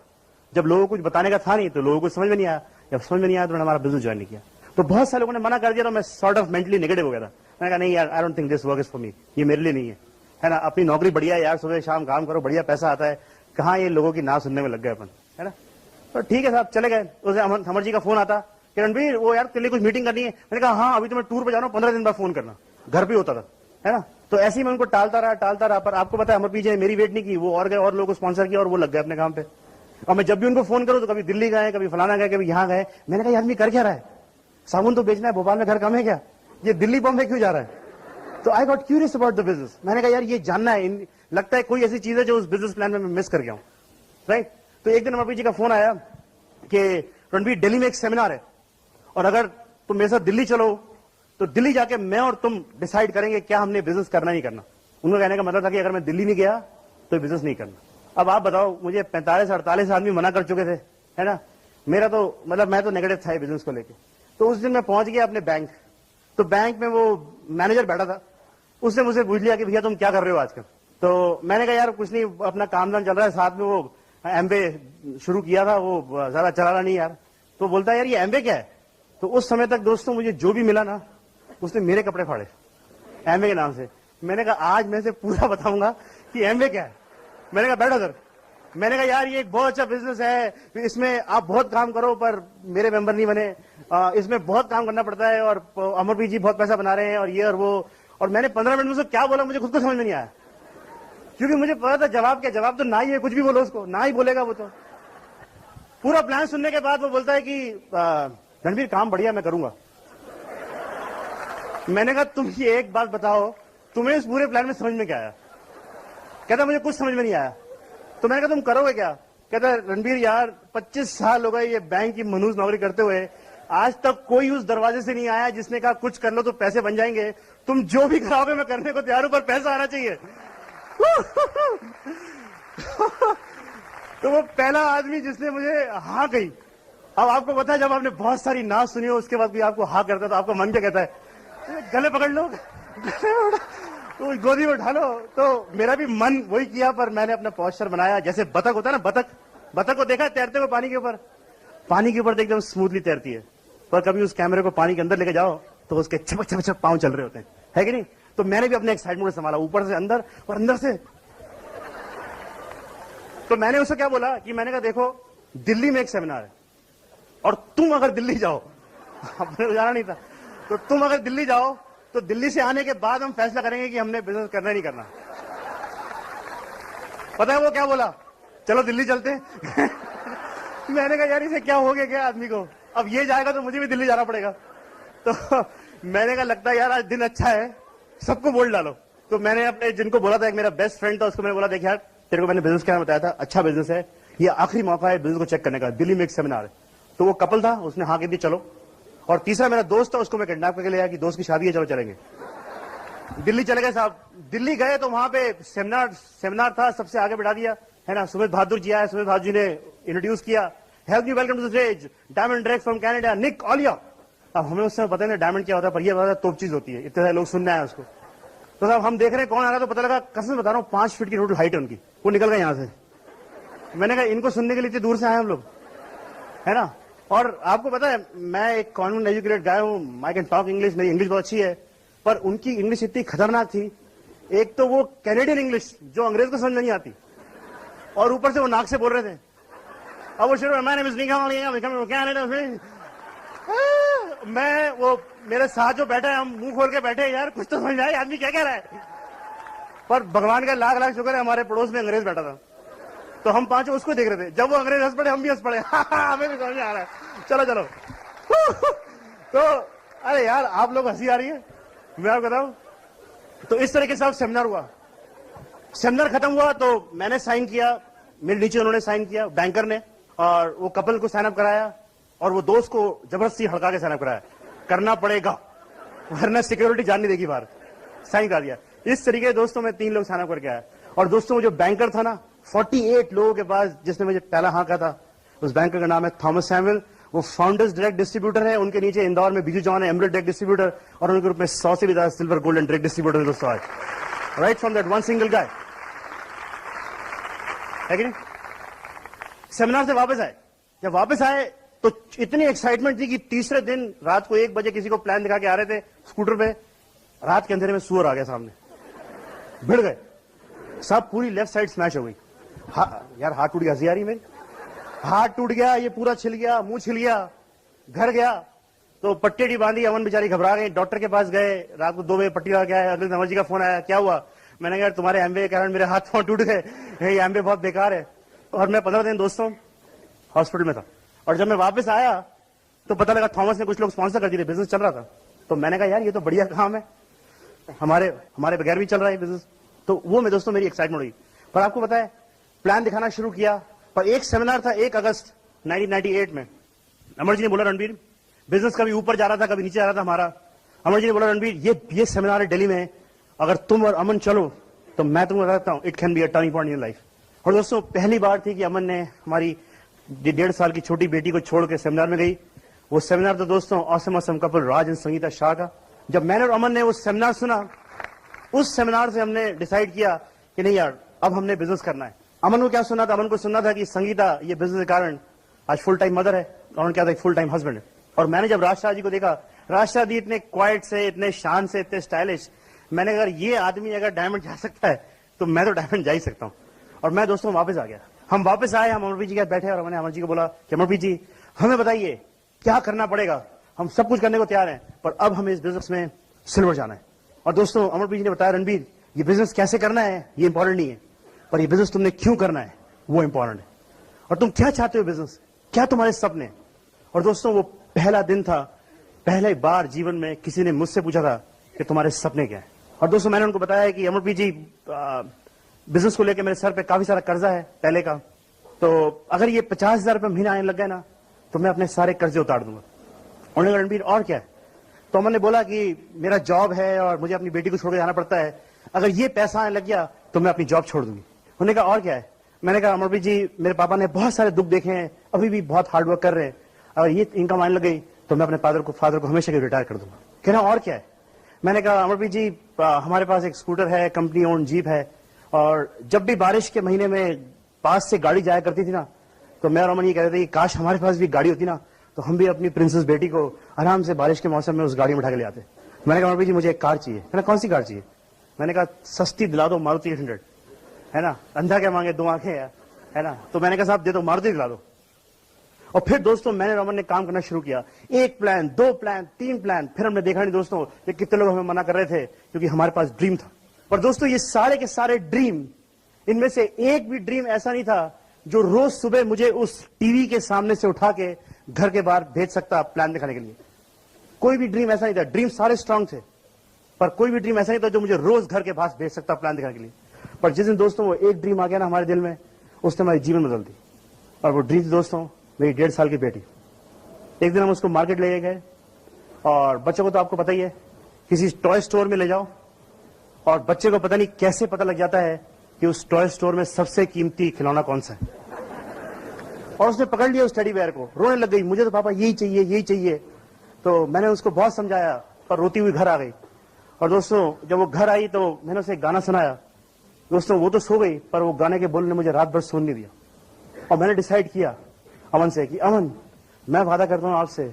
जब लोगों को कुछ बताने का था नहीं तो लोगों को समझ में नहीं आया, जब समझ में नहीं आया तो उन्होंने हमारा बिजनेस ज्वाइन नहीं किया। तो बहुत सारे लोगों ने मना कर दिया, तो मैं सॉर्ट ऑफ मेंटली नेगेटिव हो गया था। मैंने कहा नहीं यार I don't think this work is for me, ये मेरे लिए नहीं है ना। अपनी नौकरी बढ़िया है यार, सुबह शाम काम करो, बढ़िया पैसा आता है, कहाँ ये लोगों की ना सुनने में लग गए अपन, है ना। तो ठीक है साहब चले गए। उसे अमर जी का फोन आता कि रणबीर वो यार तेरे लिए कुछ मीटिंग करनी है। मैंने कहा हाँ अभी तो मैं टूर पे जा रहा हूँ, 15 दिन बाद फोन करना। घर पे होता था, है ना। तो ऐसे ही मैं उनको टालता रहा। पर आपको पता है अमर जी ने मेरी वेट नहीं की, वो और गए और लोगों को स्पॉन्सर किया और वो लग गए अपने काम पे। और मैं जब भी उनको फोन करूं तो कभी दिल्ली गए, कभी फलाना गए, कभी यहाँ गए। मैंने कहा ये आदमी कर क्या रहा है? साबुन तो बेचना है, भोपाल में घर कम है क्या, ये दिल्ली बॉम्बे क्यों जा रहा है? तो I got curious about the business. मैंने कहा यार ये जानना है, लगता है कोई ऐसी चीज है जो उस बिजनेस प्लान में मैं मिस कर गया हूं, राइट। तो एक दिन अमर जी का फोन आया कि रणबीर दिल्ली में एक सेमिनार है और अगर तुम मेरे साथ दिल्ली चलो तो दिल्ली जाके मैं और तुम डिसाइड करेंगे क्या हमने बिजनेस करना नहीं करना। उनका कहने का मतलब था कि अगर मैं दिल्ली नहीं गया तो बिजनेस नहीं करना। अब आप बताओ, मुझे 45-48 आदमी मना कर चुके थे, है ना। मेरा तो मतलब मैं तो नेगेटिव था बिजनेस को लेके। तो उस दिन मैं पहुंच गया अपने बैंक। तो बैंक में वो मैनेजर बैठा था, उसने मुझसे पूछ लिया कि भैया तुम क्या कर रहे हो आजकल। तो मैंने कहा यार कुछ नहीं, अपना काम धाम चल रहा है, साथ में वो एमबे शुरू किया था, वो ज्यादा चला रहा नहीं यार। तो बोलता है यार ये एमबे क्या है। तो उस समय तक दोस्तों मुझे जो भी मिला ना, उसने मेरे कपड़े फाड़े एमबे के नाम से। मैंने कहा आज मैं से पूरा बताऊंगा कि एमबे क्या है। मैंने कहा बैठो सर। मैंने कहा यार ये एक बहुत अच्छा बिजनेस है, इसमें आप बहुत काम करो, पर मेरे मेंबर नहीं बने, इसमें बहुत काम करना पड़ता है, और अमरप्रीत जी बहुत पैसा बना रहे हैं, और ये और वो। और मैंने 15 मिनट में उसको क्या बोला मुझे खुद को समझ में नहीं आया, क्योंकि मुझे पता था जवाब क्या। जवाब तो ना ही है, कुछ भी बोलो उसको, ना ही बोलेगा वो। तो पूरा प्लान सुनने के बाद वो बोलता है कि रणबीर काम बढ़िया, मैं करूंगा। मैंने कहा तुम ये एक बात बताओ, तुम्हें इस पूरे प्लान में समझ में क्या आया। कहता मुझे कुछ समझ में नहीं आया। तो मैंने कहा तुम करोगे क्या। कहता रणबीर यार 25 साल हो गए ये बैंक की मनूस नौकरी करते हुए, आज तक कोई उस दरवाजे से नहीं आया जिसने कहा कुछ कर लो तो पैसे बन जाएंगे। तुम जो भी कराओगे मैं करने को तैयार हूं, पर पैसा आना चाहिए। तो वो पहला आदमी जिसने मुझे हाँ कही। अब आपको पता है जब आपने बहुत सारी ना सुनी हो उसके बाद भी आपको हाँ करता है तो आपका मन क्या कहता है, गले पकड़ लो, तो गोदी में उठा लो। तो मेरा भी मन वही किया, पर मैंने अपना पोस्चर बनाया जैसे बतख होता है ना, बतख को देखा तैरते हुए पानी के ऊपर। पानी के ऊपर तो एकदम स्मूथली तैरती है, पर कभी उस कैमरे को पानी के अंदर लेके जाओ तो उसके छपक छपक छप पांव चल रहे होते हैं, है कि नहीं। तो मैंने भी अपने एक्साइटमेंट को संभाला, ऊपर से अंदर और अंदर से। तो मैंने उससे क्या बोला कि मैंने कहा देखो दिल्ली में एक सेमिनार है, और तुम अगर दिल्ली जाओ, अपने जाना नहीं था, तो तुम अगर दिल्ली जाओ तो दिल्ली से आने के बाद हम फैसला करेंगे कि हमने बिजनेस करना नहीं करना। पता है वो क्या बोला, चलो दिल्ली चलते हैं। मैंने कहा यार इसे क्या हो गया क्या आदमी को, अब ये जाएगा तो मुझे भी दिल्ली जाना पड़ेगा। तो मैंने कहा लगता है यार आज दिन अच्छा है, सबको बोल डालो। तो मैंने अपने जिनको बोला था, एक मेरा बेस्ट फ्रेंड था, उसको मैंने बोला देख यार तेरे को मैंने बिजनेस क्या बताया था, अच्छा बिजनेस है, ये आखिरी मौका है बिजनेस को चेक करने का, दिल्ली में एक सेमिनार है। तो वो कपल था, उसने हाँ कह दी चलो। और तीसरा मेरा दोस्त था, उसको मैं किडनैप करके ले आया कि दोस्त की शादी है चलो चलेंगे। दिल्ली चले गए साहब। दिल्ली गए तो वहां पे सेमिनार था, सबसे आगे बढ़ा दिया, है ना। सुमित बहादुर जी आए, सुमित बहादुर जी ने इंट्रोड्यूस किया, help you welcome to the stage diamond direct from Canada Nick Olia. अब हमें उस समय पता नहीं डायमंड क्या होता है, पर ये पता तोप चीज होती है, इतने सारे लोग सुनने आए उसको। तो साहब हम देख रहे हैं कौन आ रहा, तो पता लगा, कसम बता रहा हूँ 5 फीट की टोटल हाइट है उनकी। वो निकल गए यहाँ से। मैंने कहा इनको सुनने के लिए इतनी दूर से आए हम लोग, है ना। और आपको पता है मैं एक कॉन्वेंट एजुकेटेड गाय हूँ, आई कैन टॉक इंग्लिश, मेरी इंग्लिश बहुत अच्छी है, पर उनकी इंग्लिश इतनी खतरनाक थी। एक तो वो कैनेडियन इंग्लिश जो अंग्रेज को समझ में नहीं आती, और ऊपर से वो नाक से बोल रहे थे। अब वो शुरू मैं वो मेरे साथ जो बैठे हैं हम मुंह खोल के बैठे यार कुछ तो समझ में आया आदमी क्या कह रहा है। पर भगवान का लाख लाख शुक्र है हमारे पड़ोस में अंग्रेज बैठा था, तो हम पांचों उसको देख रहे थे। जब वो अंग्रेज हंस पड़े हम भी हंस पड़े। हमें भी समझ में आ रहा है, चलो चलो। तो अरे यार आप लोग हंसी आ रही है, मैं आपको बताऊं। तो इस तरीके से सेमिनार हुआ। सेमिनार खत्म हुआ तो मैंने साइन किया, मेरे नीचे उन्होंने साइन किया, बैंकर ने, और वो कपल को साइन अप कराया, और वो दोस्त को जबरदस्ती हड़का के साइन अप कराया, करना पड़ेगा वरना सिक्योरिटी जान नहीं देगी बाहर। साइन कर दिया। इस तरीके दोस्तों में 3 लोग साइन अप करके आया। और दोस्तों जो बैंकर था ना 48 लोगों के पास, जिसने मुझे पहला हाँ कहा था, उस बैंकर का नाम है थॉमस सैमुअल। वो फाउंडर्स डायरेक्ट डिस्ट्रीब्यूटर है, उनके नीचे इंदौर में बीजू जवान है एमरेट डायरेक्ट डिस्ट्रीब्यूटर, और उनके ग्रुप में 100 से भी ज्यादा silver gold and direct distributor दोस्तों आज, right from that one single guy, है कि नहीं। सेमिनार से वापस आए, जब वापस आए तो इतनी एक्साइटमेंट थी कि तीसरे दिन रात को 1 बजे किसी को प्लान दिखा के आ रहे थे स्कूटर पे, रात के अंधेरे में सुअर आ गया सामने, भिड़ गए सब, पूरी लेफ्ट साइड स्मैश हो गई। यार हाथ टूट गया, हंसी आ रही मेरी, हाथ टूट गया, ये पूरा छिल गया, मुंह छिल गया, घर गया। तो पट्टी बांधी, अमन बेचारी घबरा गई, डॉक्टर के पास गए, रात को 2 बजे पट्टी लगा के आए। अगले दिन अमर जी का फोन आया, क्या हुआ। मैंने कहा तुम्हारे एमबे के कारण मेरे हाथ पांव टूट गए, ये एमबे बहुत बेकार है। और मैं 15 दिन दोस्तों हॉस्पिटल में था। और जब मैं वापस आया तो पता लगा थॉमस ने कुछ लोग स्पॉन्सर कर दिए थे, बिजनेस चल रहा था। तो मैंने कहा यार ये तो बढ़िया काम है, हमारे बगैर भी चल रहा है बिजनेस। तो वो मैं दोस्तों मेरी एक्साइटमेंट हुई। पर आपको पता है प्लान दिखाना शुरू किया। पर एक सेमिनार था 1 अगस्त 1998 में। अमर जी ने बोला रणबीर, बिजनेस कभी ऊपर जा रहा था कभी नीचे जा रहा था हमारा। अमर जी ने बोला रणबीर ये सेमिनार है दिल्ली में, अगर तुम और अमन चलो तो मैं तुम्हें बताता हूं it can be a turning point in life. और दोस्तों पहली बार थी कि अमन ने हमारी 1.5 साल की छोटी बेटी को छोड़ के सेमिनार में गई। वो सेमिनार तो दोस्तों awesome couple Raj and Sangeeta Shah का। जब मैंने और अमन ने वो सेमिनार सुना, उस सेमिनार से हमने डिसाइड किया कि नहीं यार, अब हमने बिजनेस करना है। अमन को क्या सुना था? अमन को सुनना था कि संगीता ये बिजनेस के कारण आज फुल टाइम मदर है, और क्या था, फुल टाइम हस्बैंड है। और मैंने जब राज शाह जी को देखा, राज शाह जी इतने क्वाइट से, इतने शान से, इतने स्टाइलिश, मैंने अगर ये आदमी अगर डायमंड जा सकता है तो मैं तो डायमंड जा ही सकता हूँ। और मैं दोस्तों वापस आ गया। हम वापस आए, हम अमरप्रीत जी के साथ बैठे और मैंने अमर जी को बोला कि अमरप्रीत जी, हमें बताइए क्या करना पड़ेगा। हम सब कुछ करने को तैयार हैं, पर अब हमें इस बिजनेस में सिल्वर जाना है। और दोस्तों अमरप्रीत जी ने बताया, रणबीर ये बिजनेस कैसे करना है ये इंपॉर्टेंट नहीं है, पर ये बिजनेस तुमने क्यों करना है वो इंपॉर्टेंट है। और तुम क्या चाहते हो बिजनेस, क्या तुम्हारे सपने। और दोस्तों वो पहला दिन था, पहले बार जीवन में किसी ने मुझसे पूछा था कि तुम्हारे सपने क्या है। और दोस्तों मैंने उनको बताया कि अमरप्रीत जी, बिजनेस को लेकर मेरे सर पे काफी सारा कर्जा है पहले का, तो अगर ये 50,000 रुपये महीना आने लग गए ना तो मैं अपने सारे कर्जे उतार दूंगा। उन्होंने कहा रणबीर और क्या है? तो मैंने बोला कि मेरा जॉब है और मुझे अपनी बेटी को छोड़ के जाना पड़ता है, अगर ये पैसा आने लग गया तो मैं अपनी जॉब छोड़ दूंगी। उन्होंने कहा और क्या है? मैंने कहा अमरप्रीत जी, मेरे पापा ने बहुत सारे दुख देखे हैं, अभी भी बहुत हार्डवर्क कर रहे हैं, अगर ये इनकम आने लग गई तो मैं अपने फादर को हमेशा के रिटायर कर दूंगा। कहना और क्या है? मैंने कहा अमरप्रीत जी, हमारे पास एक स्कूटर है, कंपनी ओन जीप है, और जब भी बारिश के महीने में पास से गाड़ी जाया करती थी ना, तो मैं और अमन ये कहते थे कि काश हमारे पास भी गाड़ी होती ना, तो हम भी अपनी प्रिंसेस बेटी को आराम से बारिश के मौसम में उस गाड़ी में उठा के ले आते। मैंने कहा अमरप्रीत जी मुझे एक कार चाहिए। कहना कौन सी कार चाहिए? मैंने कहा सस्ती दिला दो, मारुति 800, है ना, अंधा क्या मांगे दो आंखें है ना। तो मैंने कहा साहब दे दो, मारुति दिला दो। और फिर दोस्तों मैंने और अमन ने काम करना शुरू किया। 1 प्लान, 2 प्लान, 3 प्लान, फिर हमने देखा नहीं दोस्तों कि कितने लोग हमें मना कर रहे थे, क्योंकि हमारे पास ड्रीम था। पर दोस्तों ये सारे के सारे ड्रीम, इनमें से एक भी ड्रीम ऐसा नहीं था जो रोज सुबह मुझे उस टीवी के सामने से उठा के घर के बाहर भेज सकता प्लान दिखाने के लिए। कोई भी ड्रीम ऐसा नहीं था। ड्रीम सारे स्ट्रांग थे, पर कोई भी ड्रीम ऐसा नहीं था जो मुझे रोज घर के पास भेज सकता प्लान दिखाने के लिए। पर जिस दिन दोस्तों वो एक ड्रीम आ गया ना हमारे दिल में, उसने हमारी जीवन बदल दी। और वो ड्रीम दोस्तों मेरी 1.5 साल की बेटी। एक दिन हम उसको मार्केट ले गए, और बच्चों को तो आपको पता ही है, किसी टॉय स्टोर में ले जाओ और बच्चे को पता नहीं कैसे पता लग जाता है कि उस टॉय स्टोर में सबसे कीमती खिलौना कौन सा है। और उसने पकड़ लिया उस टेडी बेयर को, रोने लग गई, मुझे तो पापा यही चाहिए, यही चाहिए। तो मैंने उसको बहुत समझाया, पर रोती हुई घर आ गई। और दोस्तों जब वो घर आई तो मैंने उसे एक गाना सुनाया। दोस्तों वो तो सो गई, पर वो गाने के बोल ने मुझे रात भर सोने नहीं दिया। और मैंने डिसाइड किया अमन से कि अमन, मैं वादा करता हूं आपसे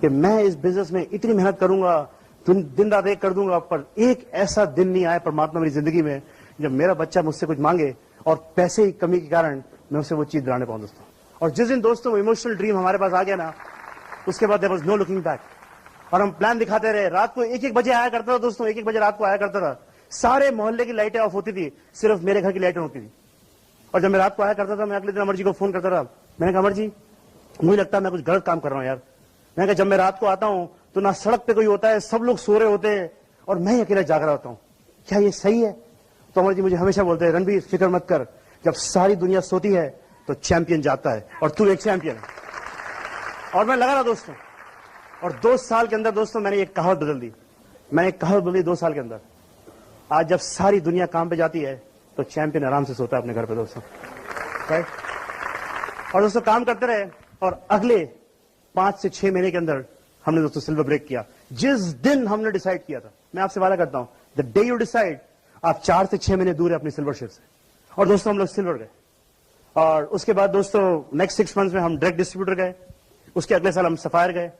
कि मैं इस बिजनेस में इतनी मेहनत करूंगा, दिन रात एक कर दूंगा, पर एक ऐसा दिन नहीं आए परमात्मा मेरी जिंदगी में जब मेरा बच्चा मुझसे कुछ मांगे और पैसे की कमी के कारण मैं उसे वो चीज दिलाने पाऊं दोस्तों। और जिस दिन दोस्तों वो इमोशनल ड्रीम हमारे पास आ गया ना, उसके बाद there was no looking back. और हम प्लान दिखाते रहे। रात को 1-1 बजे आया करता था दोस्तों, 1-1 बजे रात को आया करता था। सारे मोहल्ले की लाइटें ऑफ होती थी, सिर्फ मेरे घर की लाइटें होती थी। और जब मैं रात को आया करता था, मैं अगले दिन अमर जी को फोन करता था। मैंने कहा अमर जी, मुझे लगता है मैं कुछ गलत काम कर रहा हूं यार। मैंने कहा जब मैं रात को आता हूं तो ना सड़क पे कोई होता है, सब लोग सो रहे होते हैं और मैं ही अकेला जाग रहा होता हूं, क्या ये सही है? तो अमर जी मुझे हमेशा बोलते हैं, रणबीर फिक्र मत कर, जब सारी दुनिया सोती है तो चैंपियन जाता है, और तू एक चैंपियन है। और मैं लगा रहा दोस्तों, और 2 साल के अंदर दोस्तों मैंने एक कहावत बदल दी। मैंने एक कहावत बदली 2 साल के अंदर। आज जब सारी दुनिया काम पे जाती है तो चैंपियन आराम से सोता है अपने घर पे दोस्तों, राइट। और दोस्तों काम करते रहे, और अगले 5 से 6 महीने के अंदर हमने दोस्तों सिल्वर ब्रेक किया। जिस दिन हमने डिसाइड किया था, मैं आपसे वादा करता हूं, द डे यू डिसाइड, आप 4 से 6 महीने दूर है अपनी सिल्वर शेयर से। और दोस्तों हम लोग सिल्वर गए, और उसके बाद दोस्तों नेक्स्ट 6 मंथ्स में हम डायरेक्ट डिस्ट्रीब्यूटर गए। उसके अगले साल हम सफायर गए,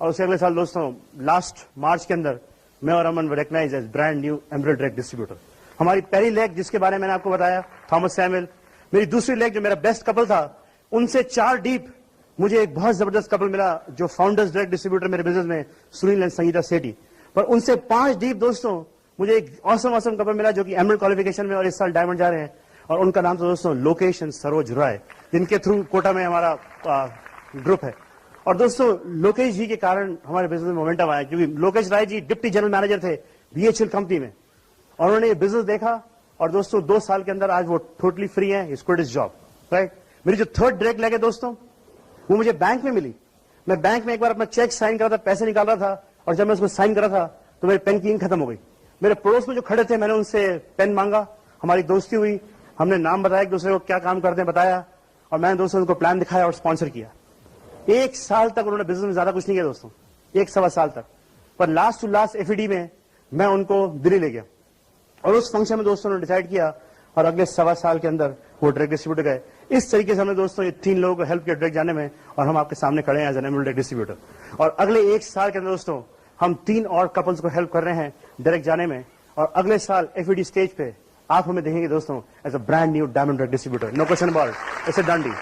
और उसके अगले साल दोस्तों लास्ट मार्च के अंदर मैं और Aman recognize as brand new emerald direct distributor. हमारी पहली लेग जिसके बारे में मैंने आपको बताया, थॉमस सैमुअल। मेरी दूसरी लेग जो मेरा बेस्ट कपल था, उनसे 4 डीप मुझे एक बहुत जबरदस्त कपल मिला जो फाउंडर्स डायरेक्ट डिस्ट्रीब्यूटर मेरे बिजनेस में, सुनील एंड संगीता सेठी। पर उनसे 5 डीप दोस्तों मुझे एक ऑसम कपल मिला जो कि एमरल्ड क्वालिफिकेशन में और इस साल डायमंड जा रहे हैं, और उनका नाम तो दोस्तों लोकेश एंड सरोज राय, जिनके थ्रू कोटा में हमारा ग्रुप है। और दोस्तों लोकेश जी के कारण हमारे बिजनेस में मोमेंटम आया, क्योंकि Lokesh Rai ji deputy general manager थे बीएचएल कंपनी में, और उन्होंने ये बिजनेस देखा, और दोस्तों 2 साल के अंदर आज वो टोटली फ्री है, ही क्विट हिज जॉब, राइट। मेरी जो 3rd डायरेक्ट लेग है दोस्तों, वो मुझे बैंक में मिली। मैं बैंक में एक बार अपना चेक साइन कर रहा था, पैसे निकाल रहा था, और जब मैं उसको साइन कर रहा था तो मेरे पेन की इंक खत्म हो गई। मेरे पड़ोस में जो खड़े थे, मैंने उनसे पेन मांगा, हमारी दोस्ती हुई। हमने नाम बताया, एक दूसरे को क्या काम करते हैं बताया, और मैंने दोस्तों उनको प्लान दिखाया और स्पॉन्सर किया। 1 साल तक उन्होंने बिजनेस में ज्यादा कुछ नहीं किया दोस्तों, 1-1.25 साल तक। पर लास्ट टू लास्ट एफईडी में मैं उनको दिल्ली ले गया, और उस फंक्शन में दोस्तों ने डिसाइड किया, और अगले 1.25 साल के अंदर वो डायरेक्ट डिस्ट्रीब्यूटर गए। इस तरीके से हमने दोस्तों ये 3 लोगों को हेल्प किया डायरेक्ट जाने में, और हम आपके सामने खड़े हैं एज एन डायरेक्ट डिस्ट्रीब्यूटर। और अगले 1 साल के अंदर दोस्तों हम 3 और कपल्स को हेल्प कर रहे हैं डायरेक्ट जाने में, और अगले साल एफईडी स्टेज पे आप हमें देखेंगे दोस्तों as a brand new diamond direct distributor. No question about it, it's a done deal,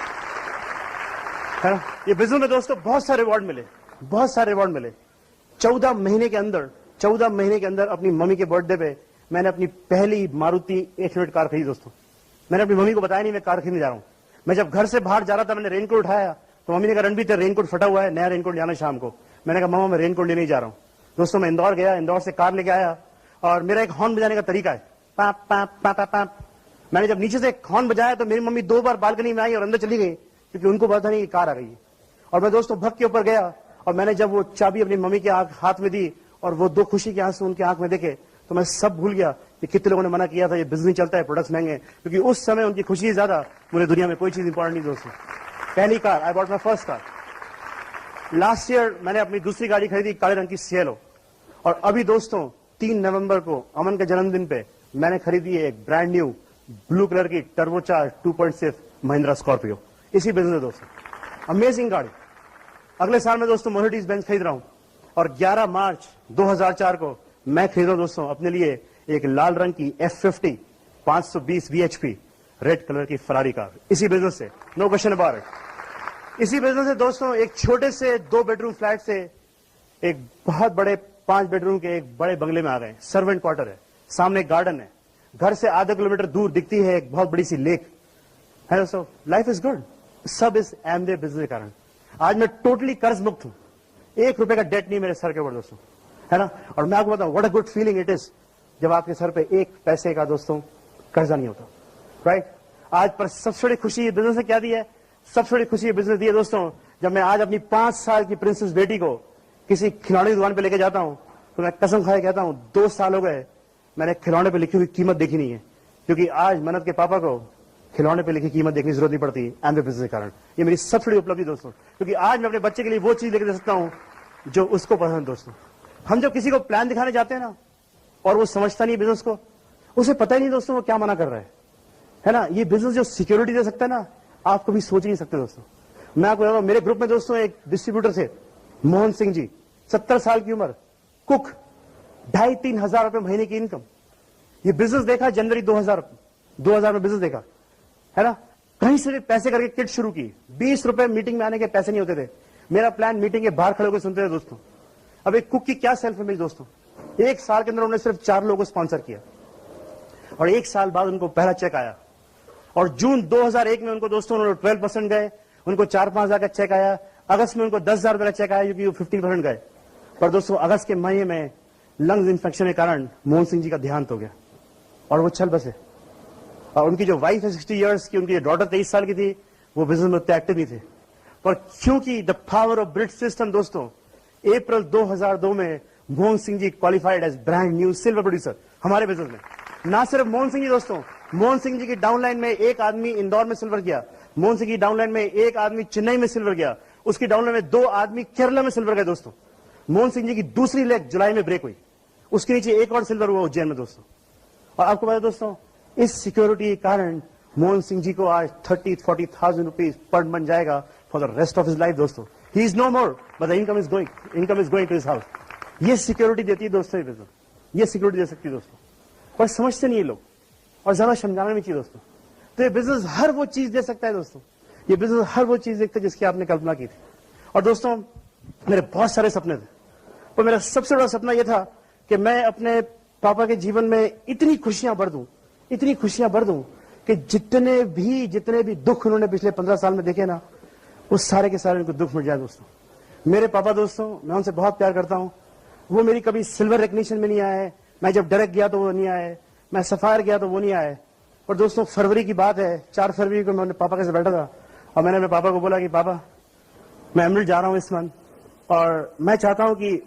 है ना। ये बिजनेस में दोस्तों बहुत सारे रिवॉर्ड मिले, बहुत सारे रिवॉर्ड मिले। 14 महीने के अंदर अपनी मम्मी के बर्थडे पे मैंने अपनी पहली मारुति 800 कार खरीदी दोस्तों। मैंने अपनी मम्मी को बताया नहीं मैं कार खरीदने जा रहा हूं। मैं जब घर से बाहर जा रहा था, मैंने रेनकोट उठाया तो मम्मी ने कहा रणबीर तेरा रेनकोट फटा हुआ है, नया रेनकोट जाना शाम को। मैंने कहा मम्मा मैं रेनकोट लेने ही जा रहा हूं। दोस्तों मैं इंदौर गया, इंदौर से कार लेके आया, और मेरा एक हॉर्न बजाने का तरीका है, पाप पाप पाप पाप। मैंने जब नीचे से हॉर्न बजाया तो मेरी मम्मी 2 बार बालकनी में आई और अंदर चली गई, क्योंकि उनको पता नहीं कि कार आ गई है। और मैं दोस्तों भग के ऊपर गया, और मैंने जब वो चाबी अपनी मम्मी के हाथ में दी और वो 2 खुशी के आंसू उनके आंख में देखे, तो मैं सब भूल गया कि कितने लोगों ने मना किया था ये बिजनेस चलता है, प्रोडक्ट्स महंगे, क्योंकि उस समय उनकी खुशी है ज्यादा, मुझे दुनिया में कोई चीज इंपॉर्टेंट नहीं दोस्तों। पहली car, I bought my first car. Last year मैंने अपनी दूसरी गाड़ी खरीदी, काले रंग की सिएलो। और अभी दोस्तों 3 नवंबर को अमन के जन्मदिन पे मैंने खरीदी है एक ब्रांड न्यू ब्लू कलर की टर्बोचार्ज 2.6 महिंद्रा स्कॉर्पियो। इसी बिजनेस दोस्तों, अमेजिंग गाड़ी। अगले साल में दोस्तों मर्सिडीज बेंज खरीद रहा हूं, और 11 मार्च 2004 को मैं खरीद रहा हूं दोस्तों अपने लिए एक लाल रंग की F50 520 VHP रेड कलर की फरारी कार। इसी बिजनेस से, नो क्वेश्चन अबाउट इट। इसी बिजनेस से दोस्तों एक छोटे से 2 बेडरूम फ्लैट से एक बहुत बड़े 5 बेडरूम के एक बड़े बंगले में आ गए। सर्वेंट क्वार्टर है, सामने गार्डन है, घर से आधा किलोमीटर दूर दिखती है एक बहुत बड़ी सी लेक है दोस्तों। लाइफ इज गुड, सब इस एमवे बिजनेस के कारण। आज मैं टोटली कर्ज मुक्त हूं, 1 रुपए का डेट नहीं मेरे सर के ऊपर दोस्तों, है ना। और मैं आपको बताऊं what a good feeling it is जब आपके सर पे 1 पैसे का दोस्तों कर्जा नहीं होता, राइट। आज पर सबसे बड़ी खुशी बिजनेस ने क्या दी है, सबसे बड़ी खुशी बिजनेस दी है दोस्तों, जब मैं आज अपनी 5 साल की प्रिंसेस बेटी को किसी खिलौने की दुकान पे लेके जाता हूं, तो मैं कसम खाए कहता हूं 2 साल हो गए मैंने खिलौने पे लिखी हुई कीमत देखी नहीं है, क्योंकि आज मन्नत के पापा को खिलौने पे लिखी कीमत देखने की जरूरत नहीं पड़ती एमवे बिजनेस के कारण। ये मेरी सबसे बड़ी उपलब्धि दोस्तों, क्योंकि आज मैं अपने बच्चे के लिए वो चीज लेके दे सकता हूं जो उसको पसंद दोस्तों। हम जब किसी को प्लान दिखाने जाते हैं ना, और वो समझता नहीं बिजनेस को, उसे पता ही नहीं दोस्तों वो क्या मना कर रहा है ना। ये बिजनेस जो सिक्योरिटी दे सकता है ना, आप कभी सोच नहीं सकते दोस्तों। मैं आपको बताऊं, मेरे ग्रुप में दोस्तों एक डिस्ट्रीब्यूटर थे, मोहन सिंह जी, 70 साल की उम्र, कुक, 2,500-3 हजार रुपए महीने की इनकम। ये बिजनेस देखा जनवरी 2000 में बिजनेस देखा, है ना। कहीं से भी पैसे करके किट शुरू की, 20 रुपए मीटिंग में आने के पैसे नहीं होते थे। मेरा प्लान मीटिंग के बाहर खड़े होकर सुनते थे दोस्तों। अब एक कुक की क्या सेल्फ इमेज दोस्तों, 1 साल के अंदर उन्होंने सिर्फ 4 लोगों को स्पॉन्सर किया, और 1 साल बाद उनको पहला चेक आया। और जून 2001 में उनको दोस्तों उन्होंने 12% गए, उनको 4-5 हजार का चेक आया। अगस्त में उनको 10,000 रुपए का चेक आया, क्योंकि वो 15% गए। पर दोस्तों अगस्त के महीने में लंग्स इंफेक्शन के कारण मोहन सिंह जी का देहांत हो गया, और वो चल बसे। और उनकी जो वाइफ है 60 इयर्स की, उनकी डॉटर 23 साल की थी, वो बिजनेस में उतने एक्टिव नहीं थे। पर क्योंकि the power of Britt system दोस्तों, अप्रैल 2002 में Mohan Singh ji qualified as brand new silver producer हमारे बिजनेस में। ना सिर्फ मोहन सिंह जी दोस्तों, मोहन सिंह जी की डाउनलाइन में एक आदमी इंदौर में सिल्वर किया, मोहन सिंह की डाउनलाइन में एक आदमी चेन्नई में सिल्वर किया, उसकी डाउनलाइन में 2 आदमी केरला में सिल्वर गए दोस्तों। मोहन सिंह जी की दूसरी लेग जुलाई में ब्रेक हुई, उसके नीचे एक और सिल्वर हुआ उज्जैन में दोस्तों। और आपको पता है दोस्तों, इस सिक्योरिटी के कारण मोहन सिंह जी को आज 30-40,000 रुपीज पर मंथ जाएगा for the rest of his life दोस्तों। He is no more, but the income is going to his house. ये सिक्योरिटी देती है दोस्तों ये बिजनेस, ये सिक्योरिटी दे सकती है दोस्तों, पर समझते नहीं ये लोग, और ज्यादा समझाना भी चाहिए दोस्तों। तो ये बिजनेस हर वो चीज दे सकता है दोस्तों, ये बिजनेस हर वो चीज देखता है जिसकी आपने कल्पना की थी। और दोस्तों मेरे बहुत सारे सपने थे, पर मेरा सबसे बड़ा सपना यह था कि मैं अपने पापा के जीवन में इतनी खुशियां भर दूं, इतनी खुशियां भर दूं कि जितने भी दुख उन्होंने पिछले 15 साल में देखे ना, वो सारे के सारे उनको दुख मिट जाए दोस्तों। मेरे पापा दोस्तों, मैं उनसे बहुत प्यार करता हूं। वो मेरी कभी सिल्वर रिकग्निशन में नहीं आए, मैं जब डायरेक्ट गया तो वो नहीं आए, मैं सफायर गया तो वो नहीं आए। और दोस्तों फरवरी की बात है, 4 फरवरी को मैं अपने पापा के साथ बैठा था, और मैंने अपने पापा को बोला कि पापा मैं एमरेल्ड जा रहा हूं इस मंथ, और मैं चाहता हूं कि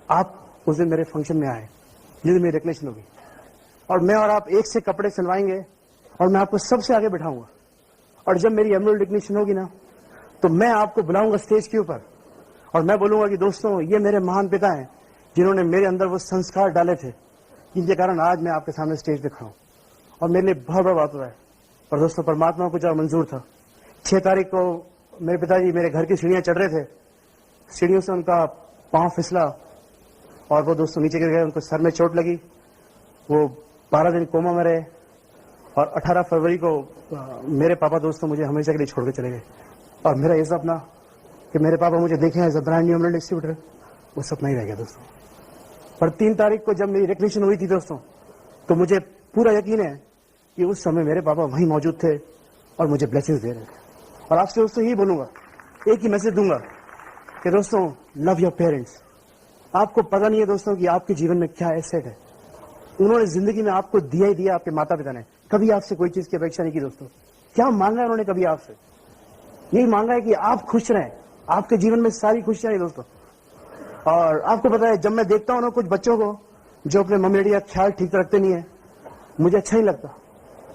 आप उस दिन मेरे फंक्शन में आए जिस दिन मेरी रिकग्निशन होगी, और मैं और आप एक से कपड़े सिलवाएंगे, और मैं आपको सबसे आगे बैठाऊंगा। और जब मेरी एनुअल रिकग्निशन होगी ना, तो मैं आपको बुलाऊंगा स्टेज के ऊपर और मैं बोलूंगा कि दोस्तों, ये मेरे महान पिता हैं जिन्होंने मेरे अंदर वो संस्कार डाले थे, जिनके कारण आज मैं आपके सामने स्टेज पे खड़ा हूं। और मेरे लिए बहुत बड़ा बात हुआ है। और दोस्तों, परमात्मा को जब मंजूर था, 6 तारीख को मेरे पिताजी मेरे घर की सीढ़ियां चढ़ रहे थे, सीढ़ियों से उनका पांव फिसला और वो दोस्तों नीचे गिर गए, उनको सर में चोट लगी, वो 12 दिन कोमा में रहे और 18 फरवरी को मेरे पापा दोस्तों मुझे हमेशा के लिए छोड़ के चले गए। और मेरा ये सपना कि मेरे पापा मुझे देखें as a brand new emerald distributor, वो सपना ही रह गया दोस्तों। पर 3 तारीख को जब मेरी रिकग्निशन हुई थी दोस्तों, तो मुझे पूरा यकीन है कि उस समय मेरे पापा वहीं मौजूद थे और मुझे ब्लेसिंग्स दे रहे थे। और आपसे दोस्तों यही बोलूंगा, एक ही मैसेज दूंगा कि दोस्तों, लव योर पेरेंट्स। आपको पता नहीं है दोस्तों कि आपके जीवन में क्या एसेट है। उन्होंने जिंदगी में आपको दिया ही दिया, आपके माता पिता ने कभी आपसे कोई चीज की अपेक्षा नहीं की दोस्तों। क्या मांगा है उन्होंने कभी आपसे? यही मांगा है कि आप खुश रहें, आपके जीवन में सारी खुशियां हैं दोस्तों। और आपको पता है, जब मैं देखता हूं ना कुछ बच्चों को जो अपने मम्मी डैडी का ख्याल ठीक से रखते नहीं है, मुझे अच्छा नहीं लगता।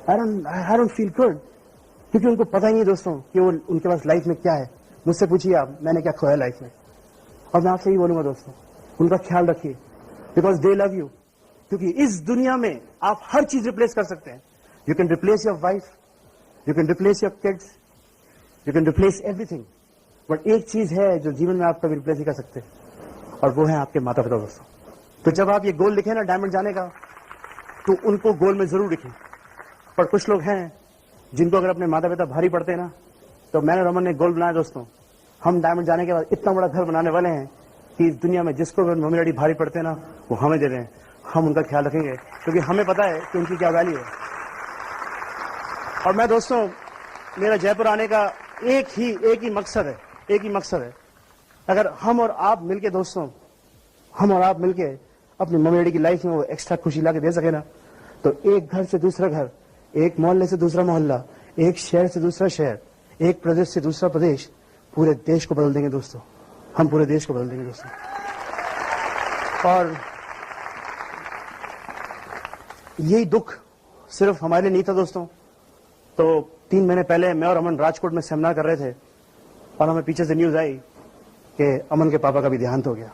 आई डोंट फील गुड, क्योंकि उनको पता ही नहीं दोस्तों कि वो उनके पास लाइफ में क्या है। मुझसे पूछिए आप, मैंने क्या खोया लाइफ में। और मैं आपसे यही बोलूंगा दोस्तों, उनका ख्याल रखिए, बिकॉज दे लव यू। क्योंकि इस दुनिया में आप हर चीज रिप्लेस कर सकते हैं। You can replace your wife, you can replace your kids, you can replace everything, but एक चीज है जो जीवन में आप कभी रिप्लेस नहीं कर सकते, और वो है आपके माता पिता दोस्तों। तो जब आप ये गोल लिखे ना डायमंड जाने का, तो उनको गोल में जरूर लिखें। पर कुछ लोग हैं जिनको अगर अपने माता पिता भारी पड़ते हैं ना, तो मैंने रमन ने गोल बनाया दोस्तों, हम डायमंड जाने के बाद इतना बड़ा घर बनाने वाले हैं कि इस दुनिया में जिसको भी मम्मी डैडी भारी पड़ते हैं ना, वो हमें दे दें, हम उनका ख्याल रखेंगे, क्योंकि हमें पता है कि उनकी क्या वैल्यू है। और मैं दोस्तों, मेरा जयपुर आने का एक ही मकसद है, अगर हम और आप मिलके दोस्तों, हम और आप मिलके अपनी मम्मी डैडी की लाइफ में वो एक्स्ट्रा खुशी ला के दे सके ना, तो एक घर से दूसरा घर, एक मोहल्ले से दूसरा मोहल्ला, एक शहर से दूसरा शहर, एक प्रदेश से दूसरा प्रदेश, पूरे देश को बदल देंगे दोस्तों। हम पूरे देश को बदल देंगे दोस्तों। और यही दुख सिर्फ हमारे लिए नहीं था दोस्तों। तो 3 महीने पहले मैं और अमन राजकोट में सेमिनार कर रहे थे और हमें पीछे से न्यूज आई कि अमन के पापा का भी देहांत हो गया।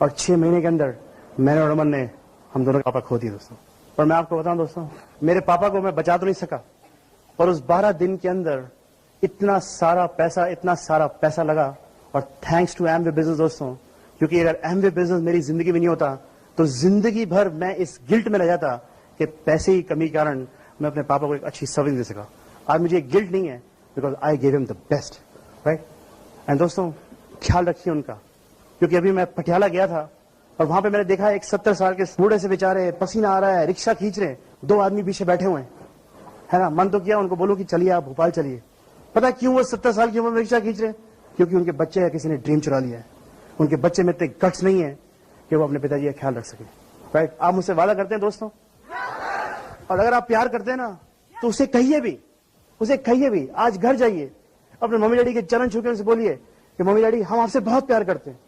और 6 महीने के अंदर मैंने और अमन ने हम दोनों के पापा खो दिए दोस्तों। और मैं आपको बताऊं दोस्तों, मेरे पापा को मैं बचा तो नहीं सका, पर उस 12 दिन के अंदर इतना सारा पैसा लगा। और थैंक्स टू एमवे बिजनेस दोस्तों, क्योंकि अगर एमवे बिजनेस मेरी जिंदगी में नहीं होता तो जिंदगी भर मैं इस गिल्ट में रह जाता कि पैसे की कमी के कारण मैं अपने पापा को एक अच्छी सर्विस दे सका। आज मुझे गिल्ट नहीं है, because I give him the best, right. And दोस्तों, ख्याल रखिए उनका, क्योंकि अभी मैं पटियाला गया था और वहां पे मैंने देखा एक 70 साल के बूढ़े से बेचारे, पसीना आ रहा है, रिक्शा खींच रहे हैं, 2 आदमी पीछे बैठे हुए हैं, है ना। मन तो किया उनको बोलो कि चलिए आप भोपाल चलिए। पता क्यों वो 70 साल की उम्र में रिक्शा खींच रहे हैं? क्योंकि उनके बच्चे है, किसी ने ड्रीम चुरा लिया है। उनके बच्चे में इतने गट्स नहीं है कि वो अपने पिताजी का ख्याल रख सके, राइट। आप मुझसे वादा करते हैं दोस्तों? और अगर आप प्यार करते हैं ना, तो उसे कहिए भी, आज घर जाइए, अपने मम्मी डैडी के चरण छू के उनसे बोलिए कि मम्मी डैडी, हम आपसे बहुत प्यार करते हैं।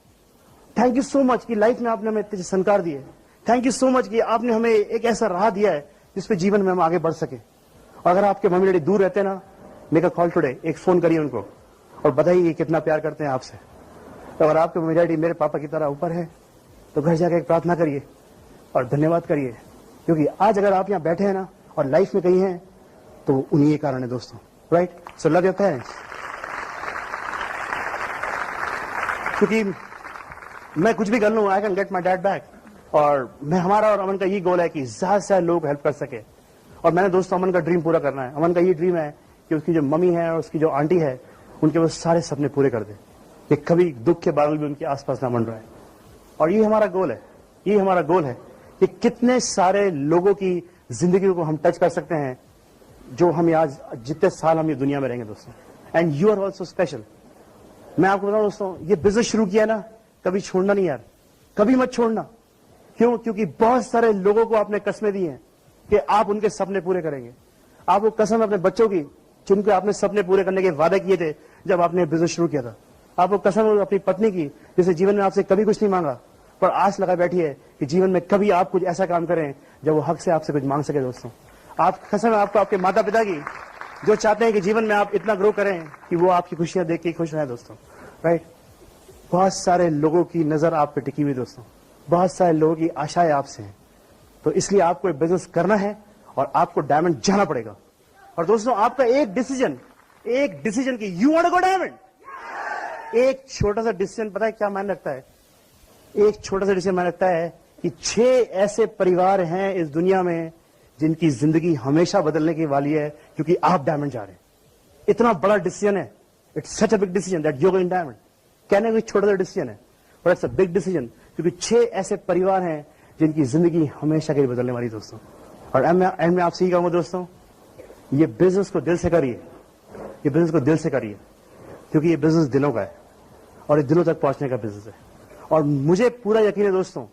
थैंक यू सो मच कि लाइफ में आपने हमें इतने संस्कार दिए। थैंक यू सो मच कि आपने हमें एक ऐसा राह दिया है जिस पे जीवन में हम आगे बढ़ सके। और अगर आपके मम्मी डैडी दूर रहते हैं ना, मेक अ कॉल टुडे, एक फोन करिए उनको और बताइए कितना प्यार करते हैं आपसे। तो अगर आपके मम्मी डैडी मेरे पापा की तरह ऊपर है, तो घर जाकर एक प्रार्थना करिए और धन्यवाद करिए, क्योंकि आज अगर आप यहाँ बैठे हैं ना और लाइफ में कहीं हैं, तो उन्हीं के कारण है दोस्तों, right. So love your parents. क्योंकि मैं कुछ भी कर लूं, I can get my dad back. और मैं, हमारा और अमन का ये गोल है कि ज्यादा से ज्यादा लोग हेल्प कर सके। और मैंने दोस्तों अमन का ड्रीम पूरा करना है। अमन का ये ड्रीम है कि उसकी जो मम्मी है और उसकी जो आंटी है, उनके वो सारे सपने पूरे कर दे, कि कभी दुख के बादल भी उनके आसपास ना मंडराए। और ये हमारा गोल है, कि कितने सारे लोगों की जिंदगी को हम टच कर सकते हैं, जो हम आज जितने साल हम ये दुनिया में रहेंगे दोस्तों। And you are also special. मैं आपको बताऊं दोस्तों, ये बिजनेस शुरू किया ना, कभी छोड़ना नहीं यार, कभी मत छोड़ना। क्यों? क्योंकि बहुत सारे लोगों को आपने कस्में दी हैं कि आप उनके सपने पूरे करेंगे। आप वो कसम अपने बच्चों की, जिनको आपने सपने पूरे करने के वादे किए थे जब आपने बिजनेस शुरू किया था। आप वो कसम अपनी पत्नी की, जिसे जीवन में आपसे कभी कुछ नहीं मांगा, पर आस लगा बैठी है कि जीवन में कभी आप कुछ ऐसा काम करें जब वो हक से आपसे कुछ मांग सके दोस्तों। आप कसम है आपको आपके माता पिता की, जो चाहते हैं कि जीवन में आप इतना ग्रो करें कि वो आपकी खुशियां देख के खुश रहें दोस्तों, राइट। बहुत सारे लोगों की नजर आप पे टिकी हुई दोस्तों, बहुत सारे लोगों की आशाएं आपसे हैं, तो इसलिए आपको एक बिजनेस करना है और आपको डायमंड जाना पड़ेगा। और दोस्तों आपका एक डिसीजन कि you want to go diamond, एक छोटा सा डिसीजन पता है क्या मायने रखता है? एक छोटा सा डिसीजन मायने रखता है कि 6 ऐसे परिवार हैं इस दुनिया में जिनकी जिंदगी हमेशा बदलने की वाली है क्योंकि आप डायमंड जा रहे हैं। इतना बड़ा डिसीजन है, it's such a big decision that you are going diamond. कहने को छोटा सा डिसीजन है but it's a big decision क्योंकि 6 ऐसे परिवार हैं जिनकी जिंदगी हमेशा के लिए बदलने वाली दोस्तों। और एंड में आपसे ही कहूंगा दोस्तों, ये बिजनेस को दिल से करिए, ये बिजनेस को दिल से करिए क्योंकि ये बिजनेस दिलों का है और ये दिलों तक पहुंचने का बिजनेस है। और मुझे पूरा यकीन है दोस्तों,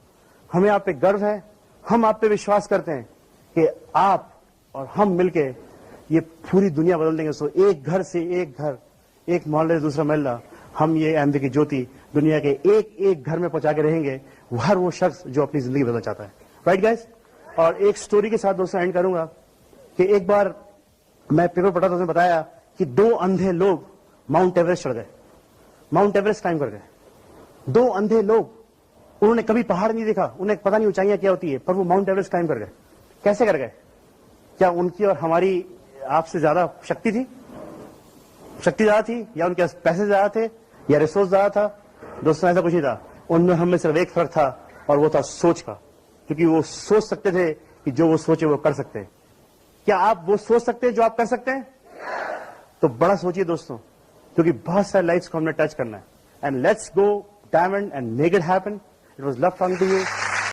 हमें आप पे गर्व है, हम आप पे विश्वास करते हैं कि आप और हम मिलके ये पूरी दुनिया बदल देंगे। सो एक घर से एक घर, एक मोहल्ले से दूसरा मोहल्ला, हम ये एमबी की ज्योति दुनिया के एक एक घर में पहुंचा के रहेंगे, हर वो शख्स जो अपनी जिंदगी बदलना चाहता है, राइट गाइस। और एक स्टोरी के साथ दोस्तों एंड करूंगा कि एक बार मैं पेपर पढ़ा था, उसने बताया कि 2 अंधे लोग माउंट एवरेस्ट चढ़ गए, माउंट एवरेस्ट क्लाइम कर गए। 2 अंधे लोग, उन्होंने कभी पहाड़ नहीं देखा, उन्हें पता नहीं ऊंचाइयां क्या होती है, पर वो माउंट एवरेस्ट क्लाइम कर गए। कैसे कर गए? क्या उनकी और हमारी आपसे ज्यादा शक्ति थी? शक्ति ज्यादा थी, या उनके पास पैसे ज्यादा थे, या रिसोर्स ज्यादा था? दोस्तों ऐसा कुछ नहीं था, उनमें हमें सिर्फ एक फर्क था और वो था सोच का, क्योंकि वो सोच सकते थे कि जो वो सोचे वो कर सकते हैं। क्या आप वो सोच सकते हैं जो आप कर सकते हैं? तो बड़ा सोचिए दोस्तों, क्योंकि बहुत सारे लाइफ्स को हमने टच करना है। And let's go diamond and make it happen. It was love talking to you.